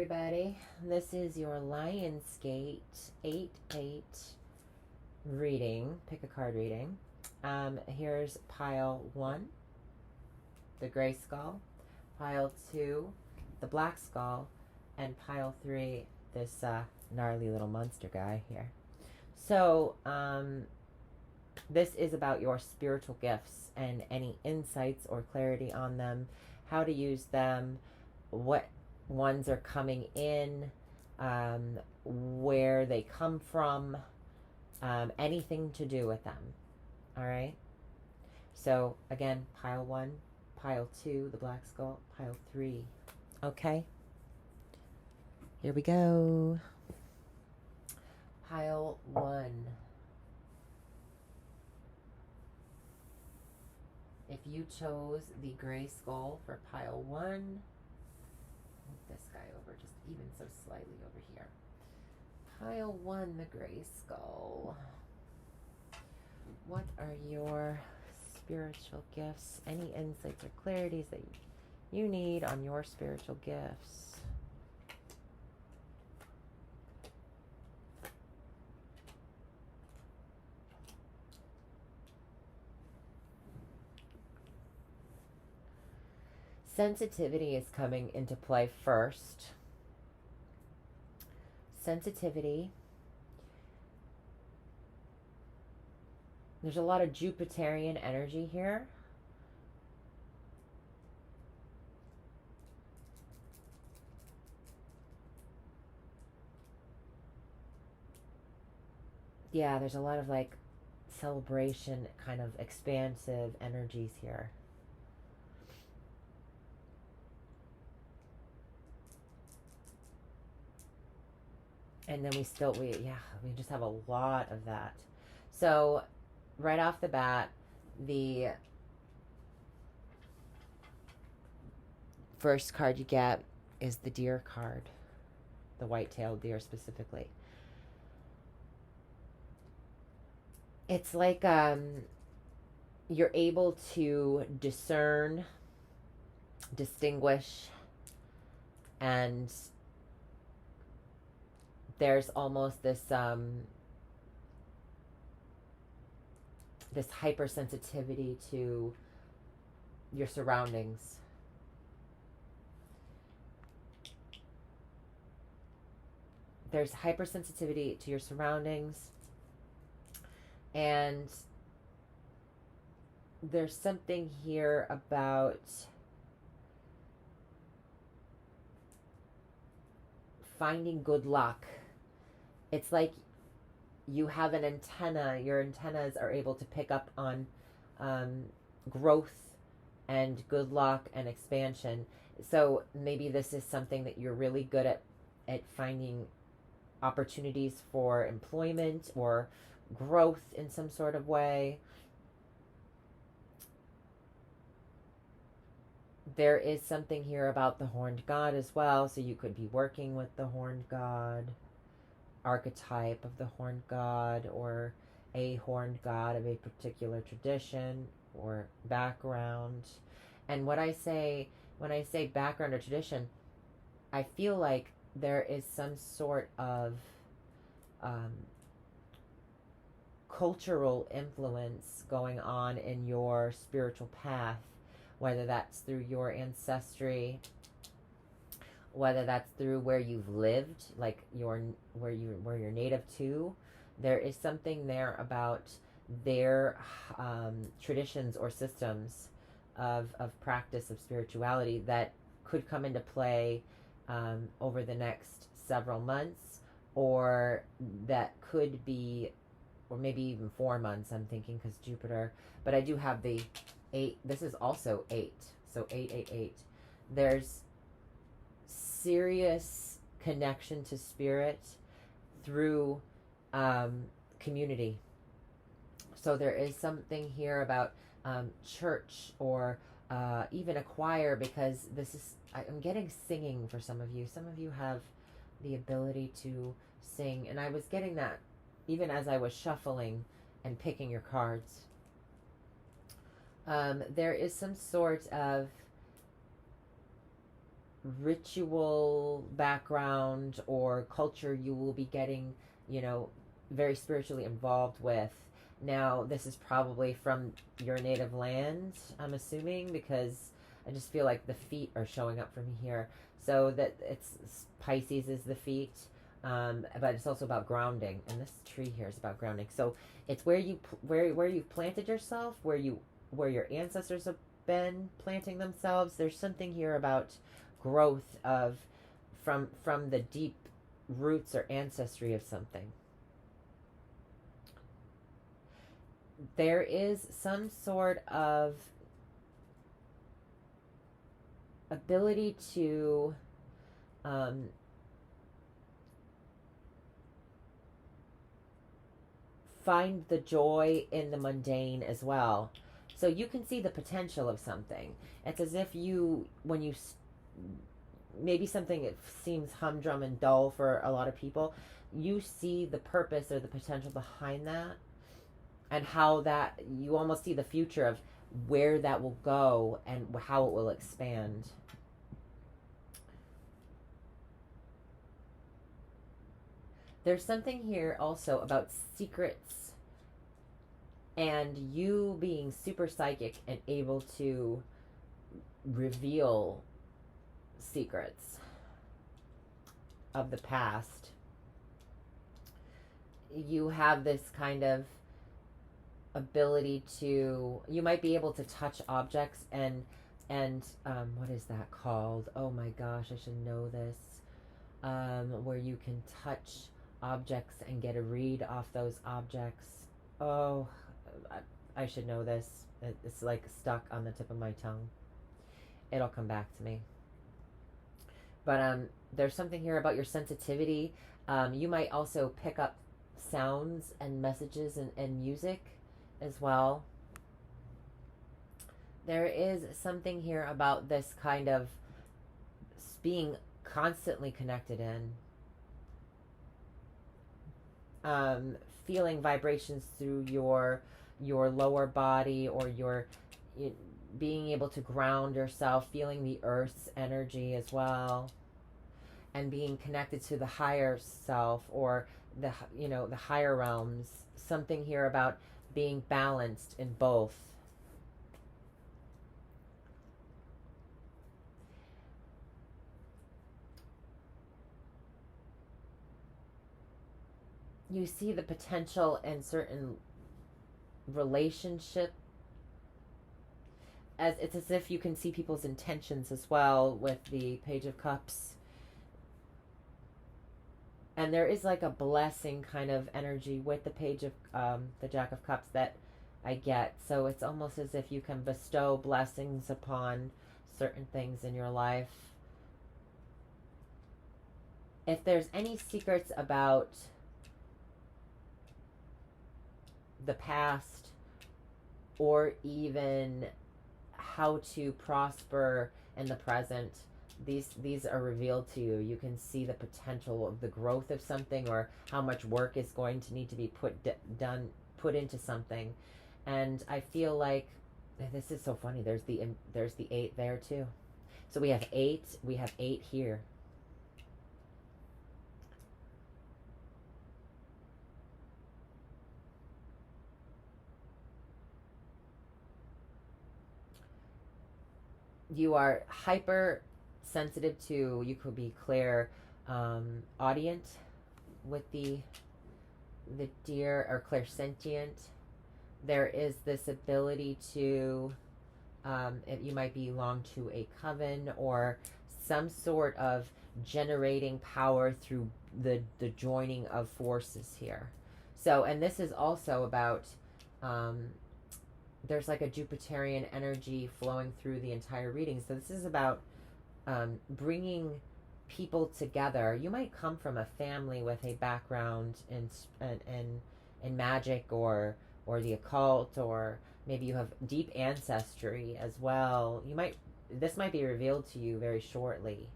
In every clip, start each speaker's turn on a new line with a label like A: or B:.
A: everybody. This is your Lionsgate 8-8 reading. Pick a card reading. Here's pile 1, the gray skull. Pile 2, the black skull. And pile 3, this gnarly little monster guy here. So, this is about your spiritual gifts and any insights or clarity on them, how to use them, what ones are coming in, where they come from, anything to do with them. All right. So again, pile 1, pile 2, the black skull, pile 3. Okay. Here we go. Pile 1. If you chose the gray skull for pile 1, move this guy over just even so slightly over here. Pile 1, the gray skull. What are your spiritual gifts? Any insights or clarities that you need on your spiritual gifts? Sensitivity is coming into play first. Sensitivity. There's a lot of Jupiterian energy here. Yeah, there's a lot of like celebration, kind of expansive energies here. And then we just have a lot of that. So right off the bat, the first card you get is the deer card, the white-tailed deer specifically. It's like you're able to discern, distinguish, and there's almost this this hypersensitivity to your surroundings. There's hypersensitivity to your surroundings, and there's something here about finding good luck. It's like you have an antenna. Your antennas are able to pick up on growth and good luck and expansion. So maybe this is something that you're really good at finding opportunities for employment or growth in some sort of way. There is something here about the horned god as well. So you could be working with the horned god, archetype of the horned god, or a horned god of a particular tradition or background. And when I say background or tradition, I feel like there is some sort of cultural influence going on in your spiritual path, whether that's through your ancestry, whether that's through where you've lived, like where you're native to. There is something there about their traditions or systems of practice of spirituality that could come into play over the next several months, or that could be, or maybe even 4 months, I'm thinking, because Jupiter. But I do have the 8. This is also 8. So 888. There's serious connection to spirit through community. So there is something here about church, or even a choir, because I'm getting singing for some of you. Some of you have the ability to sing, and I was getting that even as I was shuffling and picking your cards. There is some sort of ritual background or culture you will be getting, you know, very spiritually involved with. Now, this is probably from your native land, I'm assuming, because I just feel like the feet are showing up for me here. So that it's Pisces is the feet, but it's also about grounding, and this tree here is about grounding. So it's where where you've planted yourself, where your ancestors have been planting themselves. There's something here about growth of from the deep roots or ancestry of something. There is some sort of ability to find the joy in the mundane as well. So you can see the potential of something. It's as if you, when you, maybe something that seems humdrum and dull for a lot of people, you see the purpose or the potential behind that, and how that, you almost see the future of where that will go and how it will expand. There's something here also about secrets and you being super psychic and able to reveal secrets of the past. You have this kind of ability to, you might be able to touch objects and what is that called? Oh my gosh, I should know this. Where you can touch objects and get a read off those objects. Oh, I should know this. It's like stuck on the tip of my tongue. It'll come back to me. But there's something here about your sensitivity. You might also pick up sounds and messages and music as well. There is something here about this kind of being constantly connected in. Feeling vibrations through your lower body, or your being able to ground yourself, feeling the earth's energy as well, and being connected to the higher self, or the the higher realms. Something here about being balanced in both. You see the potential in certain relationship, as it's as if you can see people's intentions as well with the Page of Cups. And there is like a blessing kind of energy with the Page of the Jack of Cups that I get. So it's almost as if you can bestow blessings upon certain things in your life. If there's any secrets about the past, or even how to prosper in the present, these are revealed to you. You can see the potential of the growth of something, or how much work is going to need to be put into something. And I feel like this is so funny. There's the 8 there too. So we have 8 here. You are hyper sensitive to, you could be clair audient with the deer, or clairsentient. There is this ability to you might belong to a coven, or some sort of generating power through the joining of forces here. So, and this is also about there's like a Jupiterian energy flowing through the entire reading. So this is about bringing people together. You might come from a family with a background in magic, or the occult, or maybe you have deep ancestry as well. This might be revealed to you very shortly.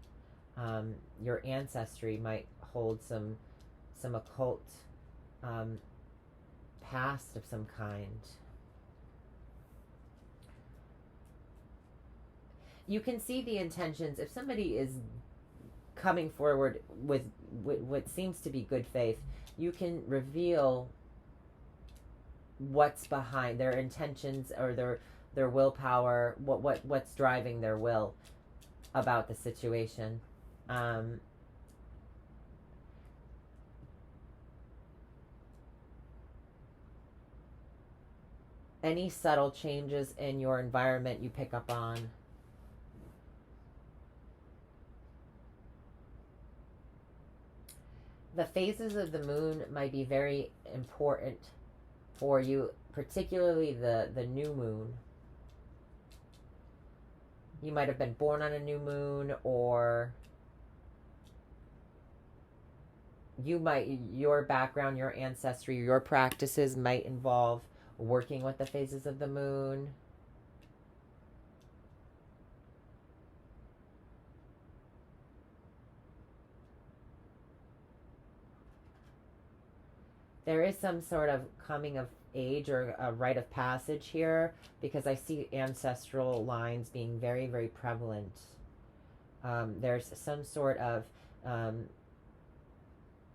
A: Your ancestry might hold some occult past of some kind. you can see the intentions. If somebody is coming forward with what seems to be good faith, you can reveal what's behind their intentions or their willpower, what's driving their will about the situation. Um, any subtle changes in your environment you pick up on. The phases of the moon might be very important for you, particularly the new moon. You might have been born on a new moon, or your background, your ancestry, your practices might involve working with the phases of the moon. There is some sort of coming of age or a rite of passage here, because I see ancestral lines being very, very prevalent. There's some sort of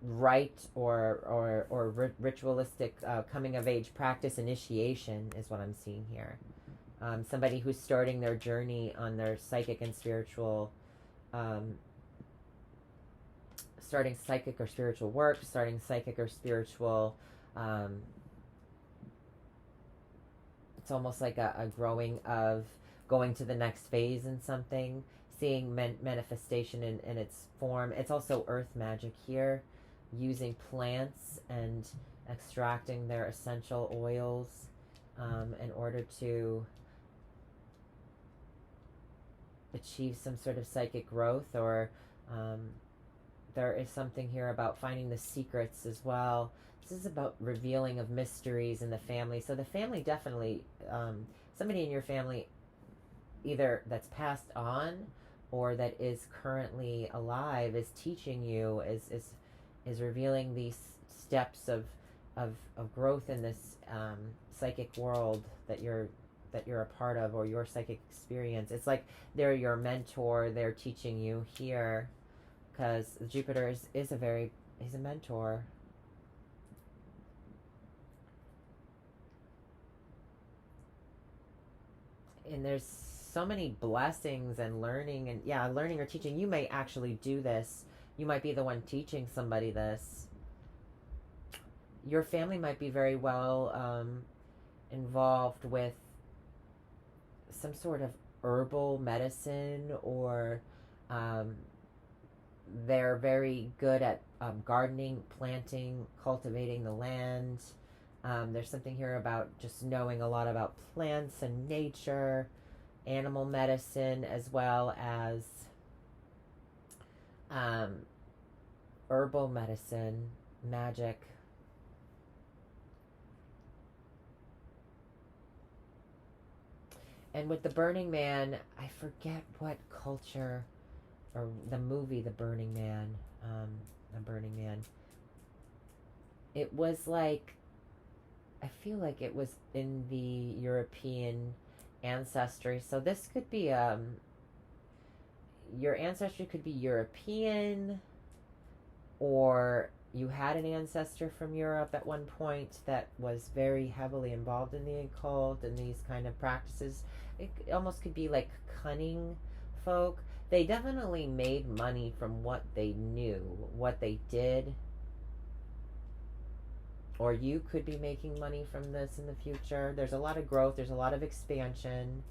A: rite or ritualistic coming of age practice initiation is what I'm seeing here. Somebody who's starting their journey on their psychic and spiritual, starting psychic or spiritual work, starting psychic or spiritual. It's almost like a growing of going to the next phase in something, seeing manifestation in its form. It's also earth magic here, using plants and extracting their essential oils in order to achieve some sort of psychic growth, or there is something here about finding the secrets as well. This is about revealing of mysteries in the family. So the family definitely, somebody in your family, either that's passed on or that is currently alive, is teaching you, is revealing these steps of growth in this psychic world that you're a part of, or your psychic experience. It's like they're your mentor. They're teaching you here, because Jupiter is he's a mentor. And there's so many blessings and learning, and learning or teaching. You may actually do this. You might be the one teaching somebody this. Your family might be very well involved with some sort of herbal medicine, or they're very good at gardening, planting, cultivating the land. There's something here about just knowing a lot about plants and nature, animal medicine, as well as herbal medicine, magic. And with the Burning Man, I forget what culture, or the movie The Burning Man. It was like, I feel like it was in the European ancestry. So this could be your ancestry could be European, or you had an ancestor from Europe at one point that was very heavily involved in the occult and these kind of practices. It almost could be like cunning folk. They definitely made money from what they knew, what they did. Or you could be making money from this in the future. There's a lot of growth, there's a lot of expansion.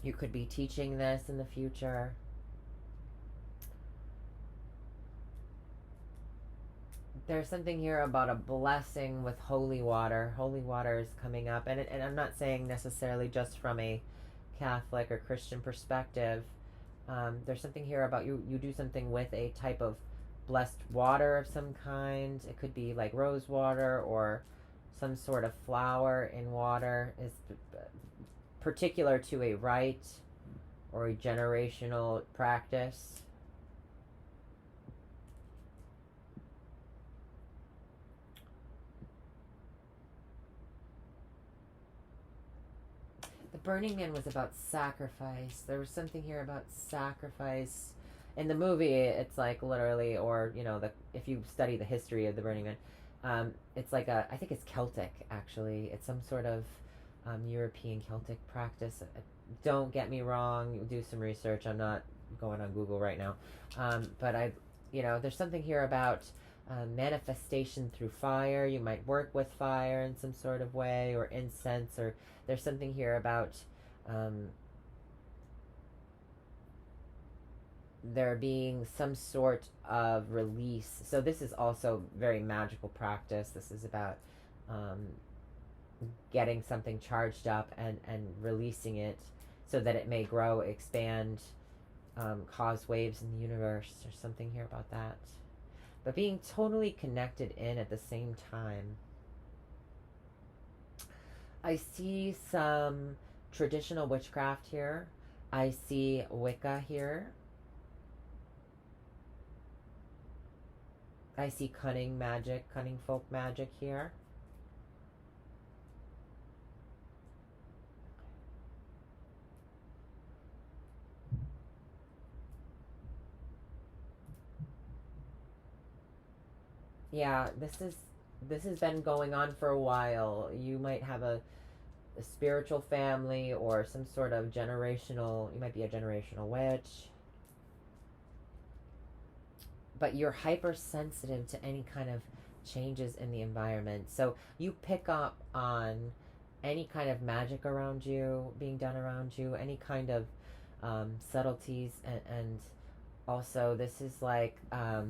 A: You could be teaching this in the future. There's something here about a blessing with holy water. Holy water is coming up. And I'm not saying necessarily just from a Catholic or Christian perspective. There's something here about you do something with a type of blessed water of some kind. It could be like rose water, or some sort of flower in water, is particular to a rite or a generational practice. The Burning Man was about sacrifice. There was something here about sacrifice. In the movie, it's like literally, or if you study the history of the Burning Man, it's like I think it's Celtic actually. It's some sort of European Celtic practice. Don't get me wrong. Do some research. I'm not going on Google right now, but there's something here about manifestation through fire. You might work with fire in some sort of way, or incense, or there's something here about there being some sort of release. So this is also very magical practice. This is about getting something charged up and releasing it so that it may grow, expand, cause waves in the universe. There's something here about that. But being totally connected in at the same time. I see some traditional witchcraft here. I see Wicca here. I see cunning magic, cunning folk magic here. Yeah, this has been going on for a while. You might have a spiritual family or some sort of generational, you might be a generational witch. But you're hypersensitive to any kind of changes in the environment. So you pick up on any kind of magic around you, being done around you, any kind of subtleties. And also, this is like a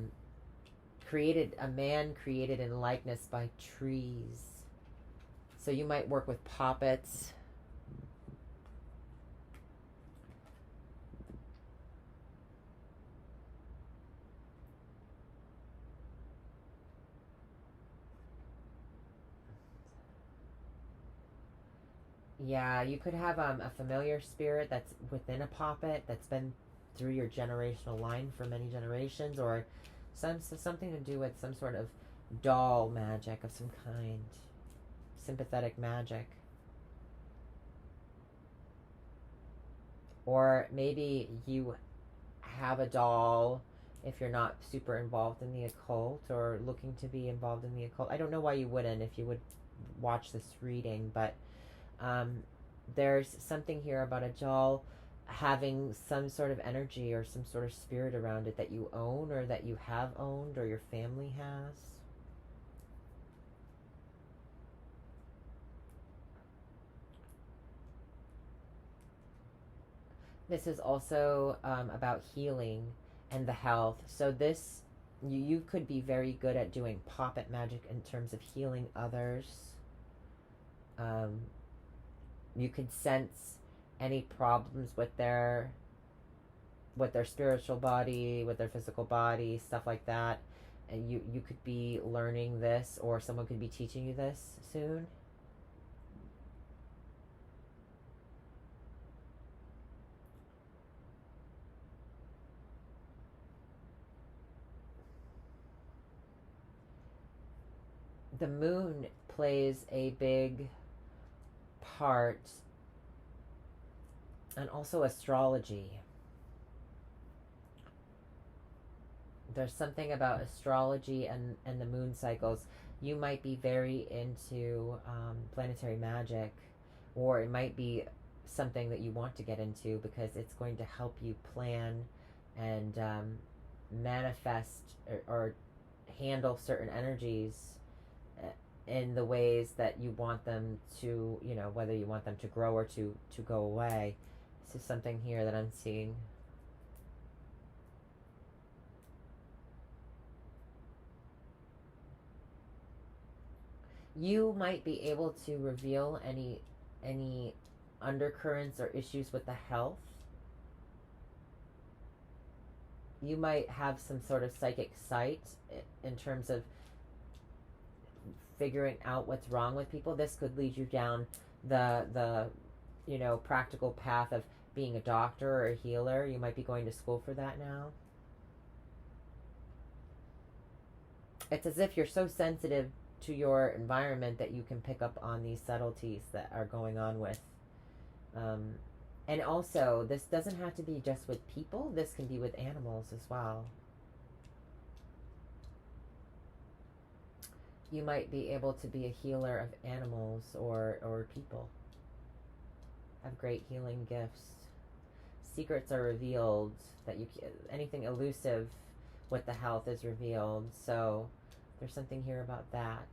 A: man created in likeness by trees. So you might work with puppets. Yeah, you could have a familiar spirit that's within a puppet that's been through your generational line for many generations, or something to do with some sort of doll magic of some kind, sympathetic magic. Or maybe you have a doll if you're not super involved in the occult or looking to be involved in the occult. I don't know why you wouldn't if you would watch this reading, but there's something here about a doll having some sort of energy or some sort of spirit around it that you own or that you have owned or your family has. This is also about healing and the health. So this, you could be very good at doing puppet magic in terms of healing others. You could sense any problems with their spiritual body, with their physical body, stuff like that. And you could be learning this, or someone could be teaching you this soon. The moon plays a big part, and also astrology. There's something about astrology and the moon cycles. You might be very into planetary magic, or it might be something that you want to get into because it's going to help you plan and manifest or handle certain energies in the ways that you want them to, whether you want them to grow or to go away. This is something here that I'm seeing. You might be able to reveal any undercurrents or issues with the health. You might have some sort of psychic sight in terms of figuring out what's wrong with people. This could lead you down the practical path of being a doctor or a healer. You might be going to school for that now. It's as if you're so sensitive to your environment that you can pick up on these subtleties that are going on with Um, and also, this doesn't have to be just with people, this can be with animals as well. You might be able to be a healer of animals or people. Have great healing gifts. Secrets are revealed that you anything elusive with the health is revealed. So there's something here about that.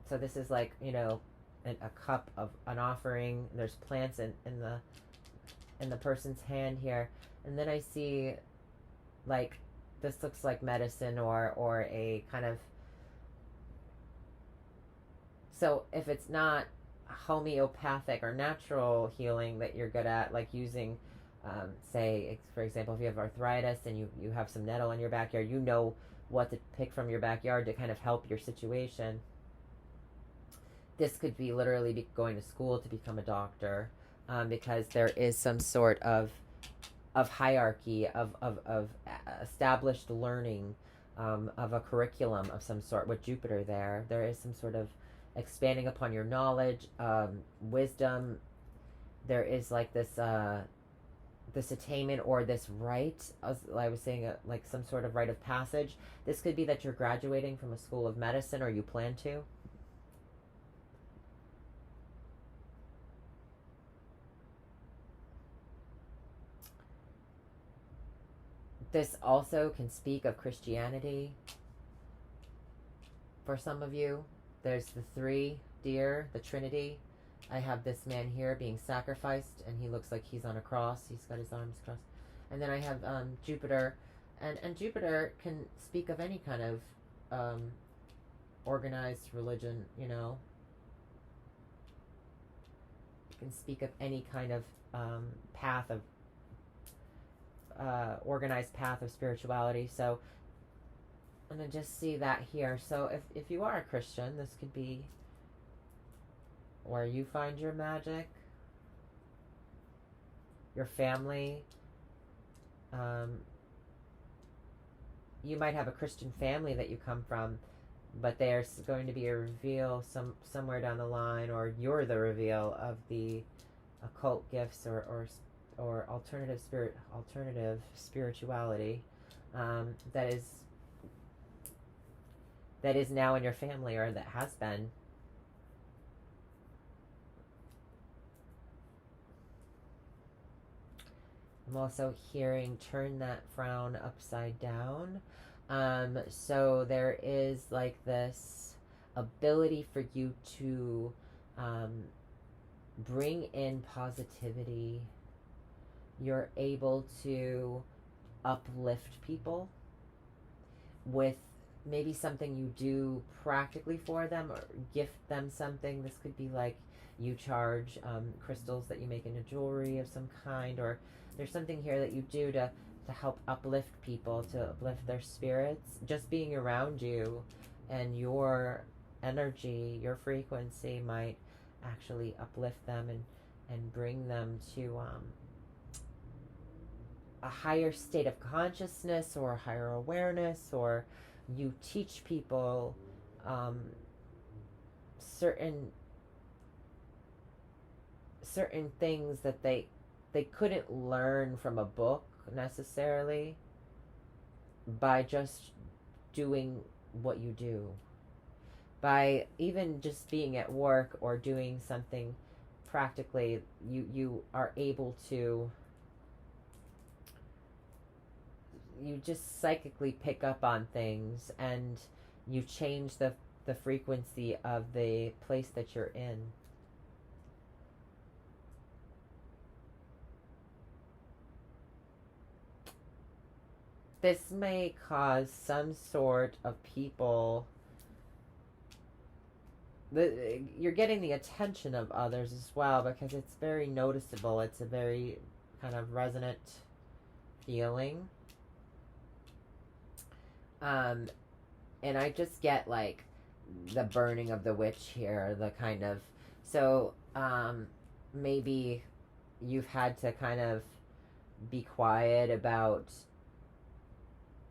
A: So this is like, you know, a cup of an offering. There's plants in the person's hand here, and then I see like this looks like medicine or a kind of, so if it's not homeopathic or natural healing that you're good at, like using, say, for example, if you have arthritis and you have some nettle in your backyard, you know what to pick from your backyard to kind of help your situation. This could be literally going to school to become a doctor, because there is some sort of hierarchy of established learning, of a curriculum of some sort with Jupiter there is some sort of expanding upon your knowledge, wisdom. There is like this attainment or this rite, as I was saying, like some sort of rite of passage. This could be that you're graduating from a school of medicine or you plan to. This also can speak of Christianity for some of you. There's the three deer, the Trinity. I have this man here being sacrificed, and he looks like he's on a cross. He's got his arms crossed. And then I have Jupiter, and Jupiter can speak of any kind of organized religion. You know, it can speak of any kind of path of organized path of spirituality. So I'm gonna just see that here. So if you are a Christian, this could be where you find your magic, your family. You might have a Christian family that you come from, but there's going to be a reveal somewhere down the line, or you're the reveal of the occult gifts or alternative spirituality, that is now in your family, or that has been. I'm also hearing turn that frown upside down. So there is like this ability for you to bring in positivity. You're able to uplift people with maybe something you do practically for them, or gift them something. This could be like you charge crystals that you make into jewelry of some kind, or there's something here that you do to help uplift people, to uplift their spirits. Just being around you and your energy, your frequency might actually uplift them and bring them to a higher state of consciousness or higher awareness, or you teach people certain things that they couldn't learn from a book necessarily, by just doing what you do, by even just being at work or doing something practically. You are able to, you just psychically pick up on things, and you change the frequency of the place that you're in. This may cause some sort of people, you're getting the attention of others as well, because it's very noticeable. It's a very kind of resonant feeling. And I just get like the burning of the witch here, the kind of, so maybe you've had to kind of be quiet about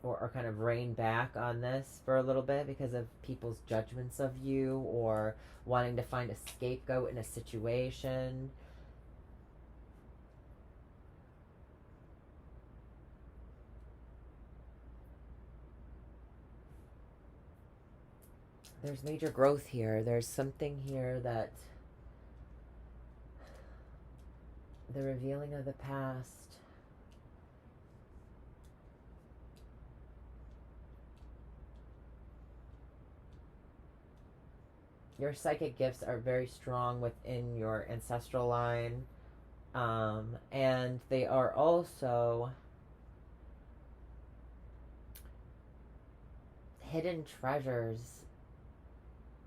A: or kind of rein back on this for a little bit because of people's judgments of you, or wanting to find a scapegoat in a situation. There's major growth here. There's something here that the revealing of the past. Your psychic gifts are very strong within your ancestral line. And they are also hidden treasures.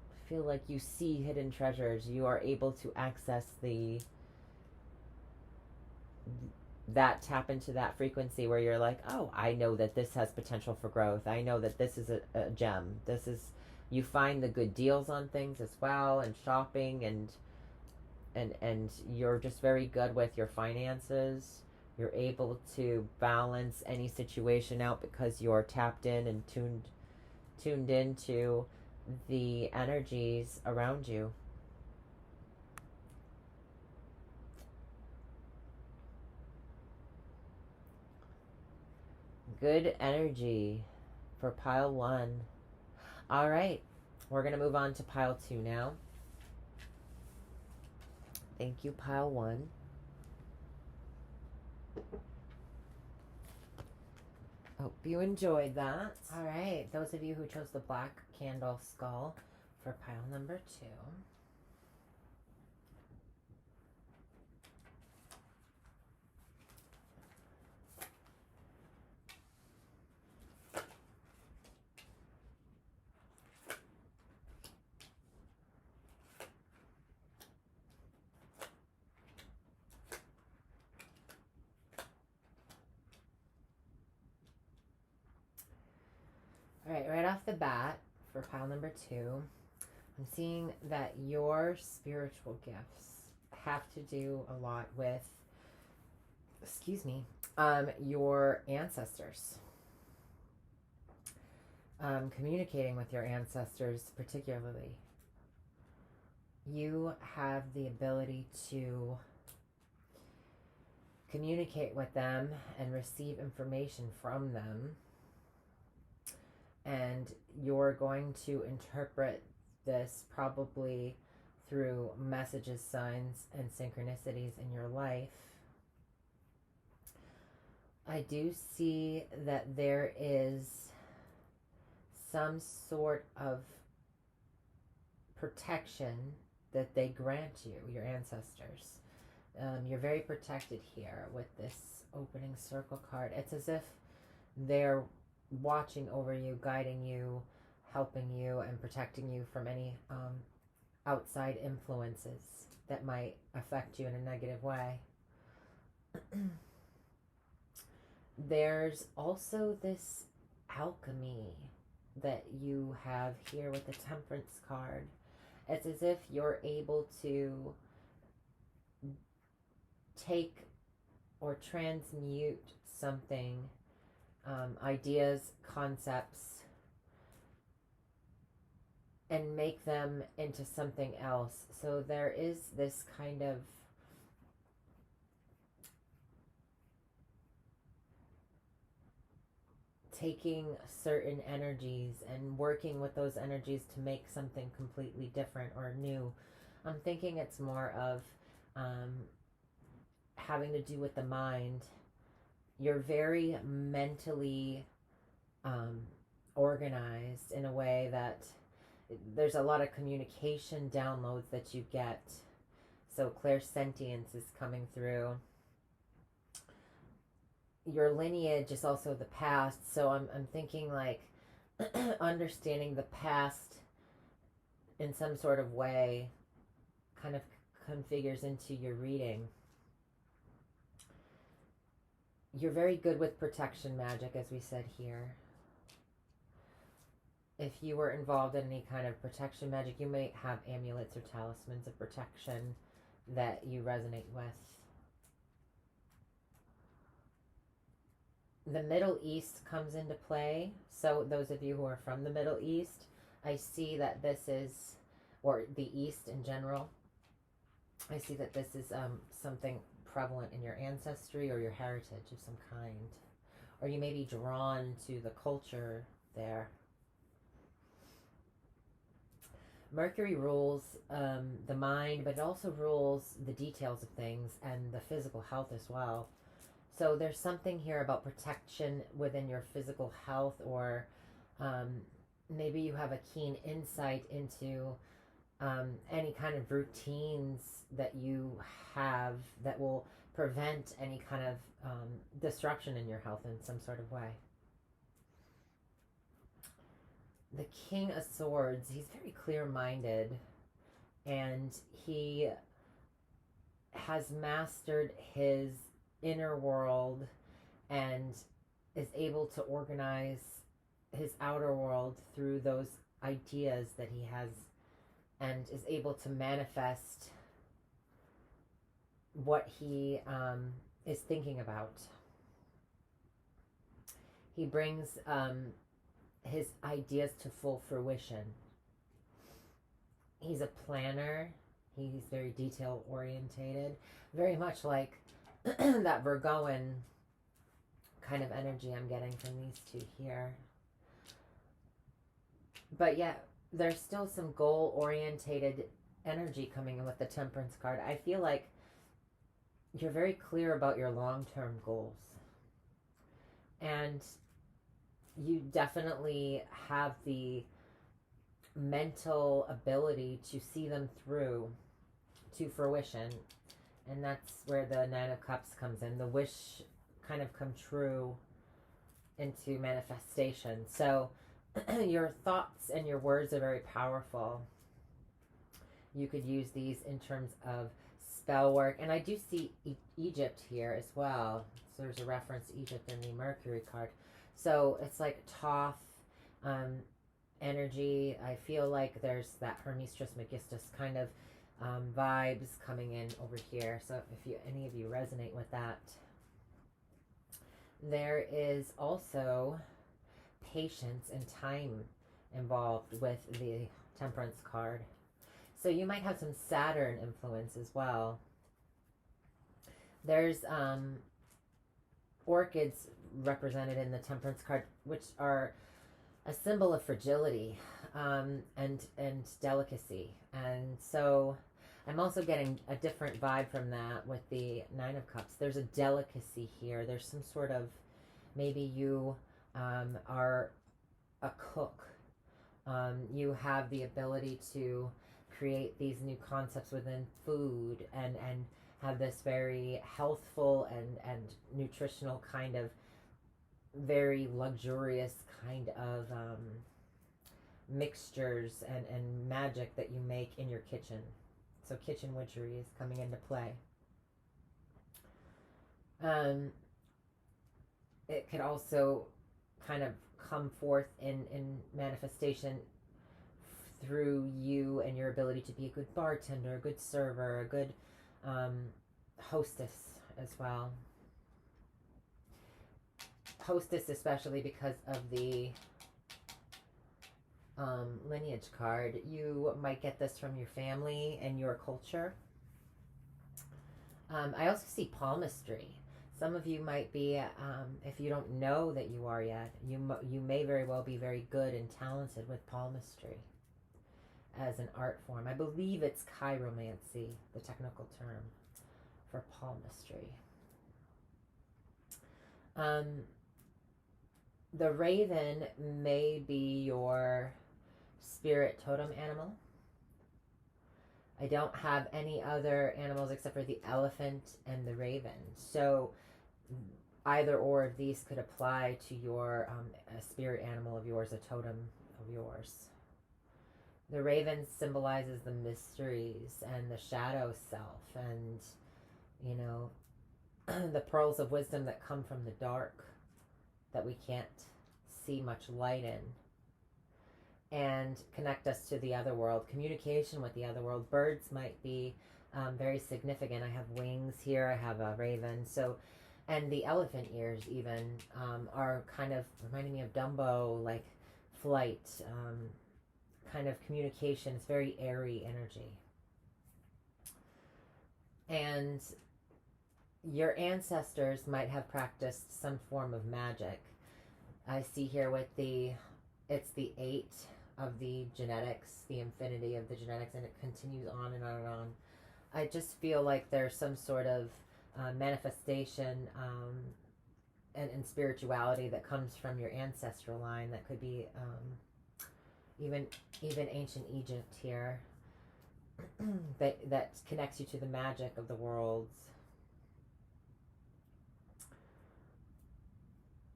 A: I feel like you see hidden treasures. You are able to access tap into that frequency where you're like, oh, I know that this has potential for growth. I know that this is a gem. You find the good deals on things as well, and shopping, and you're just very good with your finances. You're able to balance any situation out because you're tapped in and tuned into the energies around you. Good energy for pile 1. All right, we're going to move on to pile 2 now. Thank you, pile 1. Hope you enjoyed that. All right, those of you who chose the black candle skull for pile number 2. All right, right off the bat for pile number 2, I'm seeing that your spiritual gifts have to do a lot with, your ancestors. Communicating with your ancestors particularly. You have the ability to communicate with them and receive information from them. And you're going to interpret this probably through messages, signs, and synchronicities in your life. I do see that there is some sort of protection that they grant you, your ancestors. You're very protected here with this opening circle card. It's as if they're watching over you, guiding you, helping you, and protecting you from any outside influences that might affect you in a negative way. There's also this alchemy that you have here with the Temperance card. It's as if you're able to take or transmute something, ideas, concepts, and make them into something else. So there is this kind of taking certain energies and working with those energies to make something completely different or new. I'm thinking it's more of having to do with the mind. You're very mentally organized in a way that there's a lot of communication downloads that you get. So clairsentience is coming through. Your lineage is also the past. So I'm thinking like understanding the past in some sort of way kind of configures into your reading. You're very good with protection magic, as we said here. If you were involved in any kind of protection magic, you may have amulets or talismans of protection that you resonate with. The Middle East comes into play. So those of you who are from the Middle East, I see that this is, or the East in general, I see that this is something prevalent in your ancestry or your heritage of some kind. Or you may be drawn to the culture there. Mercury rules the mind, but it also rules the details of things and the physical health as well. So there's something here about protection within your physical health, or maybe you have a keen insight into any kind of routines that you have that will prevent any kind of disruption in your health in some sort of way. The King of Swords, he's very clear-minded, and he has mastered his inner world and is able to organize his outer world through those ideas that he has, and is able to manifest what he is thinking about. He brings his ideas to full fruition. He's a planner. He's very detail orientated, very much like that Virgoan kind of energy I'm getting from these two here. But yet, there's still some goal-orientated energy coming in with the Temperance card. I feel like you're very clear about your long-term goals. And you definitely have the mental ability to see them through to fruition. And that's where the Nine of Cups comes in. The wish kind of come true into manifestation. So your thoughts and your words are very powerful. You could use these in terms of spell work. And I do see Egypt here as well. So there's a reference to Egypt in the Mercury card. So it's like Thoth energy. I feel like there's that Hermes Trismegistus kind of vibes coming in over here. So if any of you resonate with that. There is also patience and time involved with the Temperance card. So you might have some Saturn influence as well. There's orchids represented in the Temperance card, which are a symbol of fragility and delicacy. And so I'm also getting a different vibe from that with the Nine of Cups. There's a delicacy here. There's some sort of, maybe you are a cook. You have the ability to create these new concepts within food and have this very healthful and nutritional kind of very luxurious kind of mixtures and magic that you make in your kitchen. So kitchen witchery is coming into play. It could also kind of come forth in manifestation through you and your ability to be a good bartender, a good server, a good hostess as well. Hostess, especially because of the lineage card. You might get this from your family and your culture. I also see palmistry. Some of you might be, if you don't know that you are yet, you may very well be very good and talented with palmistry as an art form. I believe it's chiromancy, the technical term for palmistry. The raven may be your spirit totem animal. I don't have any other animals except for the elephant and the raven. So either or of these could apply to your a spirit animal of yours, a totem of yours. The raven symbolizes the mysteries and the shadow self, and, you know, the pearls of wisdom that come from the dark that we can't see much light in, and connect us to the other world. Communication with the other world. Birds might be very significant. I have wings here. I have a raven. So And the elephant ears even are kind of reminding me of Dumbo, like flight, kind of communication. It's very airy energy. And your ancestors might have practiced some form of magic. I see here with it's the 8 of the genetics, the infinity of the genetics, and it continues on and on and on. I just feel like there's some sort of manifestation and spirituality that comes from your ancestral line. That could be even ancient Egypt here. that connects you to the magic of the worlds.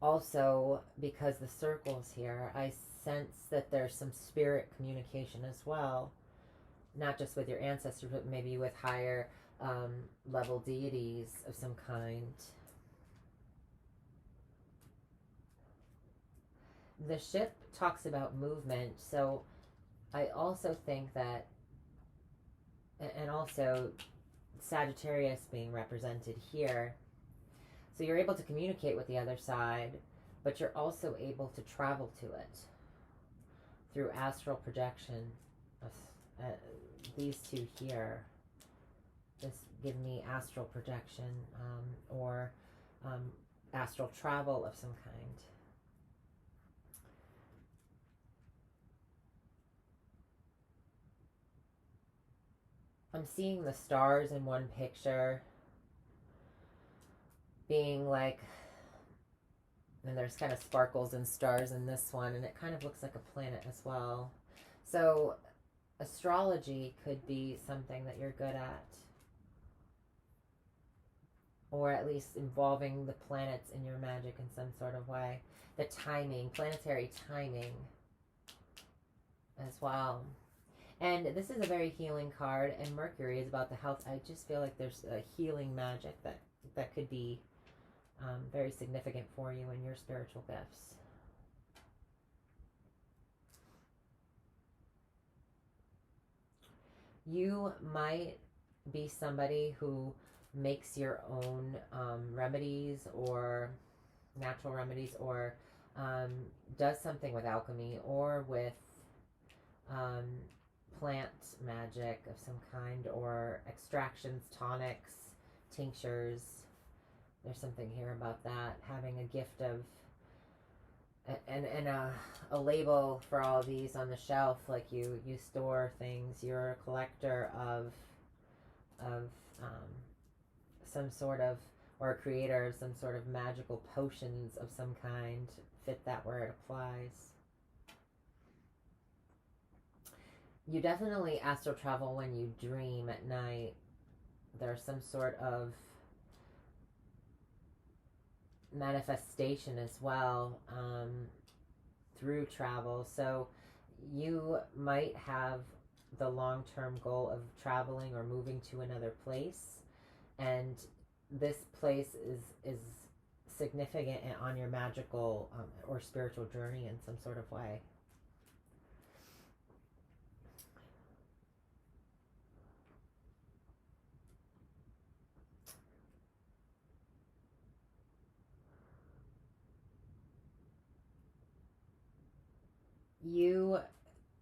A: Also, because the circle's here, I sense that there's some spirit communication as well, not just with your ancestors, but maybe with higher level deities of some kind. The ship talks about movement, so I also think that, and also Sagittarius being represented here, so you're able to communicate with the other side, but you're also able to travel to it through astral projection. These two here just give me astral projection or astral travel of some kind. I'm seeing the stars in one picture being like, and there's kind of sparkles and stars in this one, and it kind of looks like a planet as well. So astrology could be something that you're good at, or at least involving the planets in your magic in some sort of way. The timing, planetary timing as well. And this is a very healing card, and Mercury is about the health. I just feel like there's a healing magic that could be very significant for you in your spiritual gifts. You might be somebody who makes your own remedies or natural remedies, or does something with alchemy or with plant magic of some kind, or extractions, tonics, tinctures. There's something here about that, having a gift of and a label for all of these on the shelf, like you store things. You're a collector of some sort of, or a creator of some sort of magical potions of some kind. Fit that where it applies. You definitely astral travel when you dream at night. There's some sort of manifestation as well through travel. So you might have the long-term goal of traveling or moving to another place, and this place is significant on your magical or spiritual journey in some sort of way.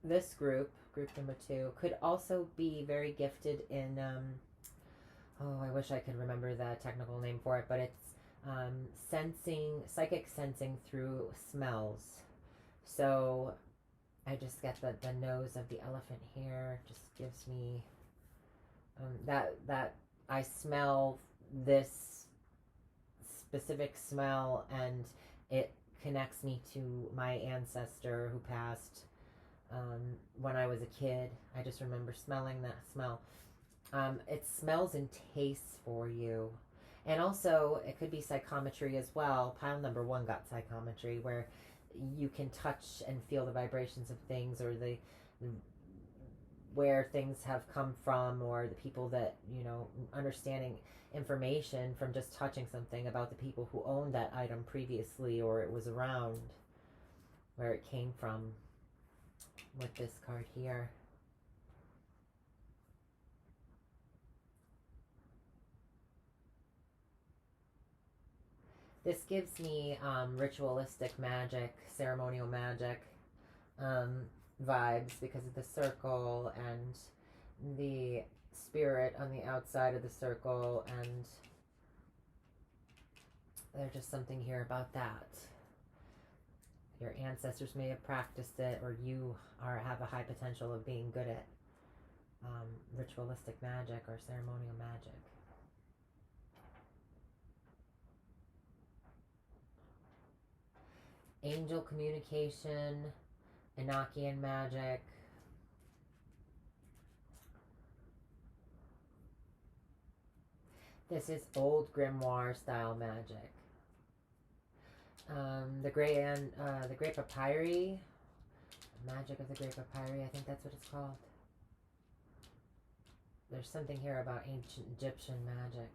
A: This group number 2, could also be very gifted in, I wish I could remember the technical name for it, but it's psychic sensing through smells. So I just get the nose of the elephant here, just gives me that I smell this specific smell, and it connects me to my ancestor who passed when I was a kid. I just remember smelling that smell. It smells and tastes for you. And also, it could be psychometry as well. Pile number 1 got psychometry, where you can touch and feel the vibrations of things, or where things have come from, or the people that, understanding information from just touching something about the people who owned that item previously, or it was around, where it came from with this card here. This gives me ritualistic magic, ceremonial magic vibes because of the circle and the spirit on the outside of the circle, and there's just something here about that. Your ancestors may have practiced it, or you have a high potential of being good at ritualistic magic or ceremonial magic. Angel communication, Enochian magic. This is old grimoire style magic. The Great Papyri, magic of the Great Papyri, I think that's what it's called. There's something here about ancient Egyptian magic.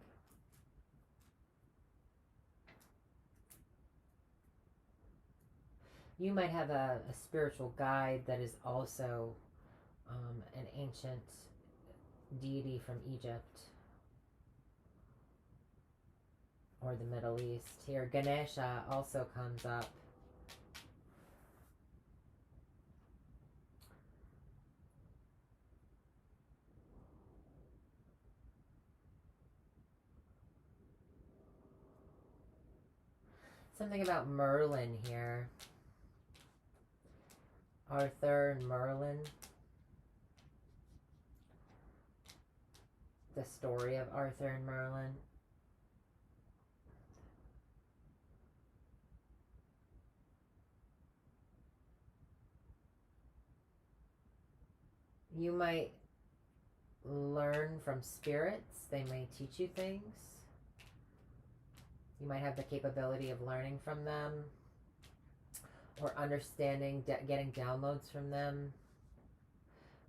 A: You might have a spiritual guide that is also an ancient deity from Egypt or the Middle East. Here, Ganesha also comes up. Something about Merlin here. Arthur and Merlin. The story of Arthur and Merlin. You might learn from spirits. They may teach you things. You might have the capability of learning from them or understanding, getting downloads from them.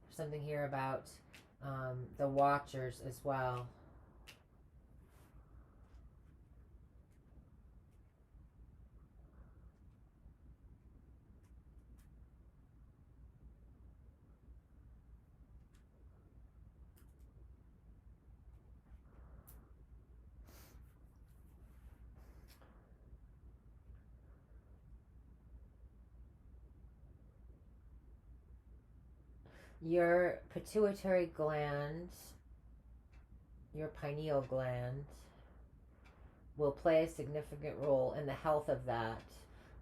A: There's something here about the Watchers as well. Your pituitary gland, your pineal gland, will play a significant role in the health of that,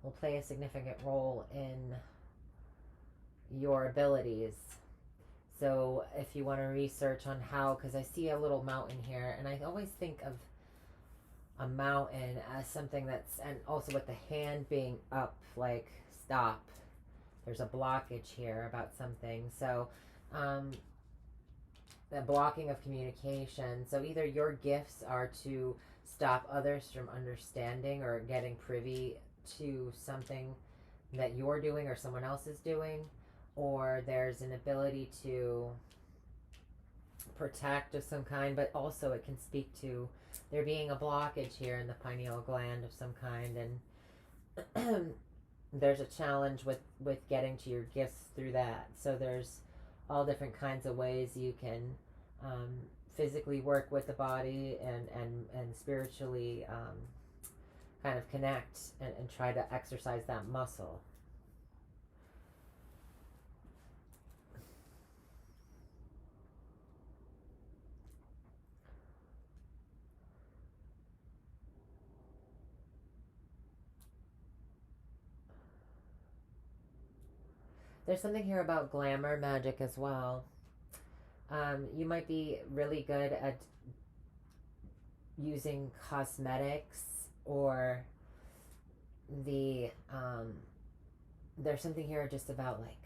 A: will play a significant role in your abilities. So if you want to research on how, because I see a little mountain here, and I always think of a mountain as something that's, and also with the hand being up, like stop. There's a blockage here about something. So the blocking of communication. So either your gifts are to stop others from understanding or getting privy to something that you're doing or someone else is doing, or there's an ability to protect of some kind, but also it can speak to there being a blockage here in the pineal gland of some kind, and there's a challenge with getting to your gifts through that. So there's all different kinds of ways you can physically work with the body and spiritually kind of connect and try to exercise that muscle. There's something here about glamour magic as well. You might be really good at using cosmetics, or the there's something here just about like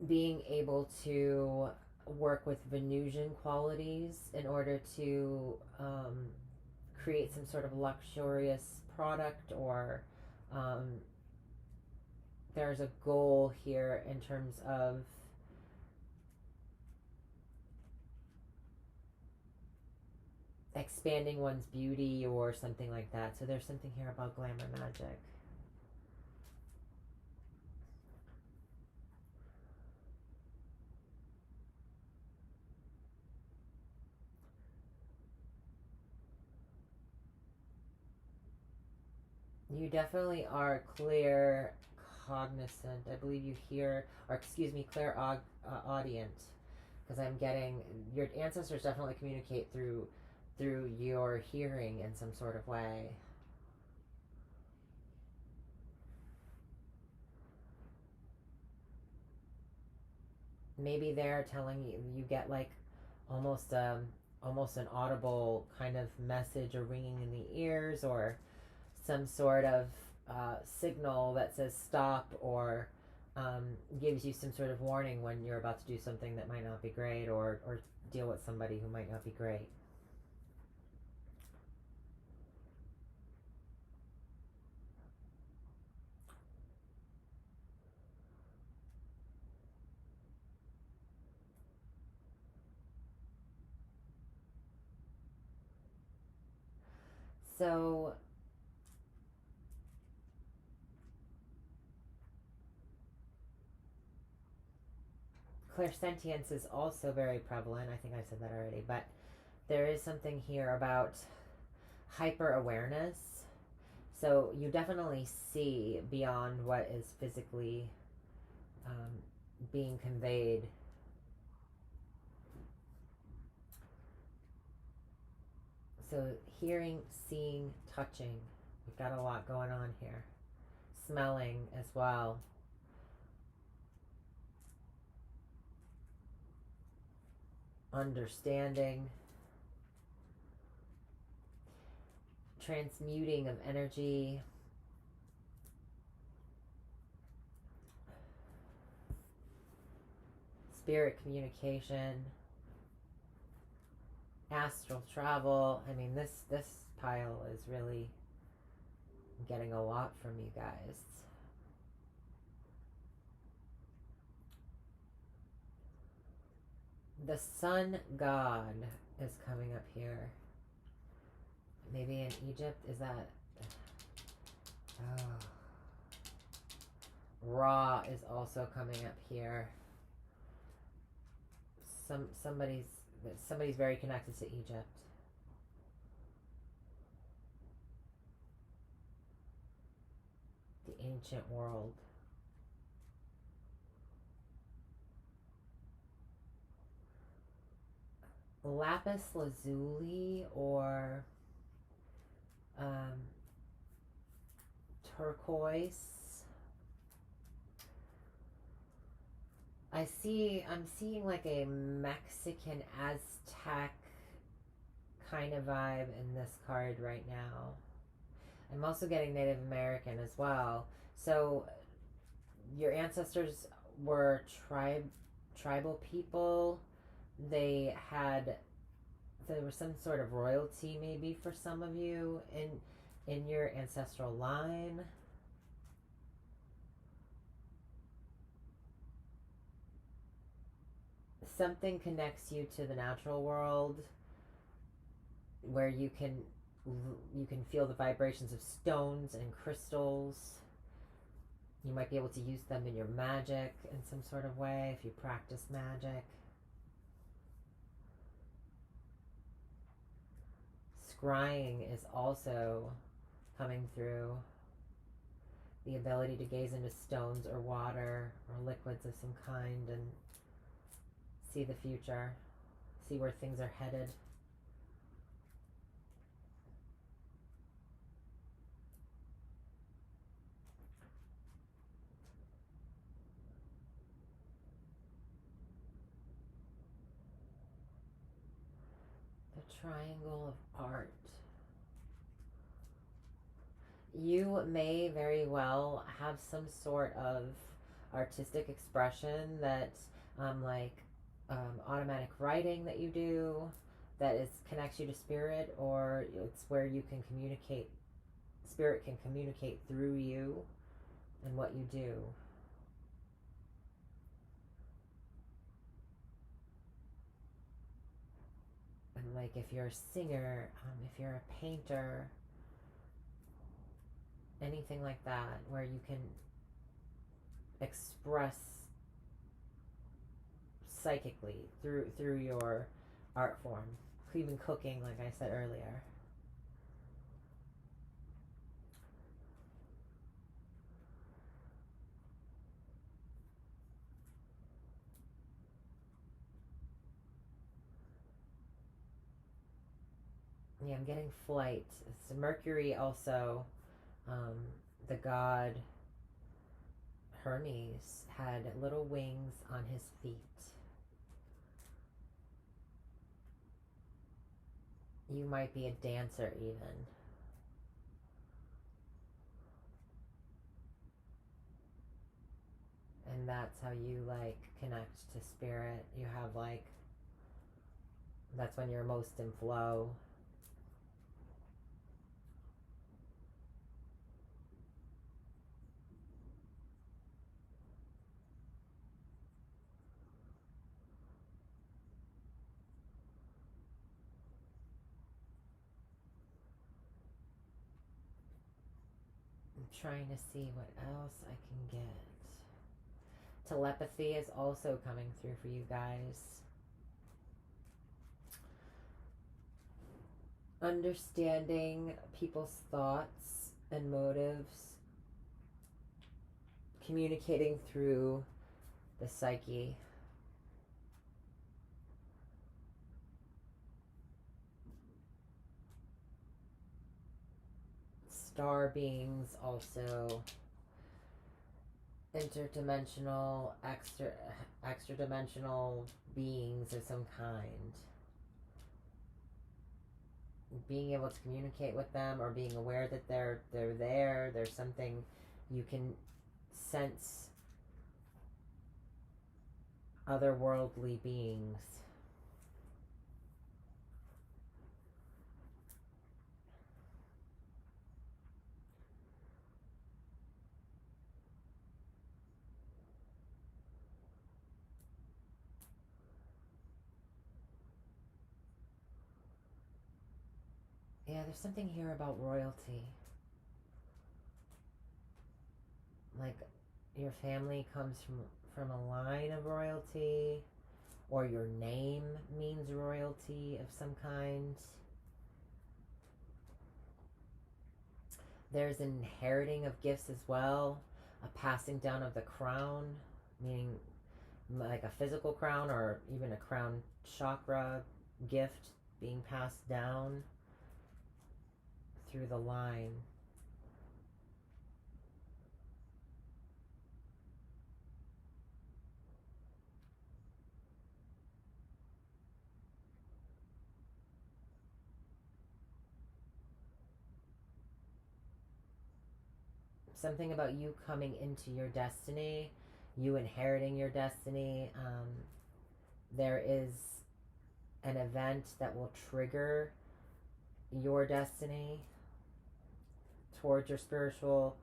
A: being able to work with Venusian qualities in order to create some sort of luxurious product, or there's a goal here in terms of expanding one's beauty or something like that. So there's something here about glamour magic. You definitely are clear cognizant. I believe you hear, or excuse me, audient, because I'm getting your ancestors definitely communicate through your hearing in some sort of way. Maybe they're telling you, you get like almost almost an audible kind of message or ringing in the ears, or some sort of signal that says stop, or gives you some sort of warning when you're about to do something that might not be great, or deal with somebody who might not be great. So clairsentience is also very prevalent. I think I said that already, but there is something here about hyper awareness. So you definitely see beyond what is physically being conveyed. So hearing, seeing, touching. We've got a lot going on here. Smelling as well. Understanding. Transmuting of energy. Spirit communication. Astral travel. I mean, this pile is really getting a lot from you guys. The sun god is coming up here. Maybe in Egypt, is that... Oh. Ra is also coming up here. Somebody's very connected to Egypt. The ancient world. Lapis lazuli or turquoise. I'm seeing like a Mexican Aztec kind of vibe in this card right now. I'm also getting Native American as well. So your ancestors were tribal people. There was some sort of royalty maybe for some of you in your ancestral line. Something connects you to the natural world where you can feel the vibrations of stones and crystals. You might be able to use them in your magic in some sort of way if you practice magic. Scrying is also coming through. The ability to gaze into stones or water or liquids of some kind and see the future, see where things are headed. The triangle of art. You may very well have some sort of artistic expression that automatic writing that you do that connects you to spirit, or it's where you can communicate, spirit can communicate through you and what you do. And like if you're a singer, if you're a painter, anything like that where you can express psychically through your art form. Even cooking, like I said earlier. Yeah, I'm getting flight. It's Mercury also, the god Hermes had little wings on his feet. You might be a dancer even. And that's how you like connect to spirit. You have like, that's when you're most in flow. I'm trying to see what else I can get. Telepathy is also coming through for you guys. Understanding people's thoughts and motives. Communicating through the psyche. Star beings also. Interdimensional, extra dimensional beings of some kind. Being able to communicate with them, or being aware that they're there. There's something you can sense, otherworldly beings. Yeah, there's something here about royalty. Like your family comes from a line of royalty, or your name means royalty of some kind. There's an inheriting of gifts as well, a passing down of the crown, meaning like a physical crown or even a crown chakra gift being passed down through the line. Something about you coming into your destiny, you inheriting your destiny. There is an event that will trigger your destiny towards your spiritual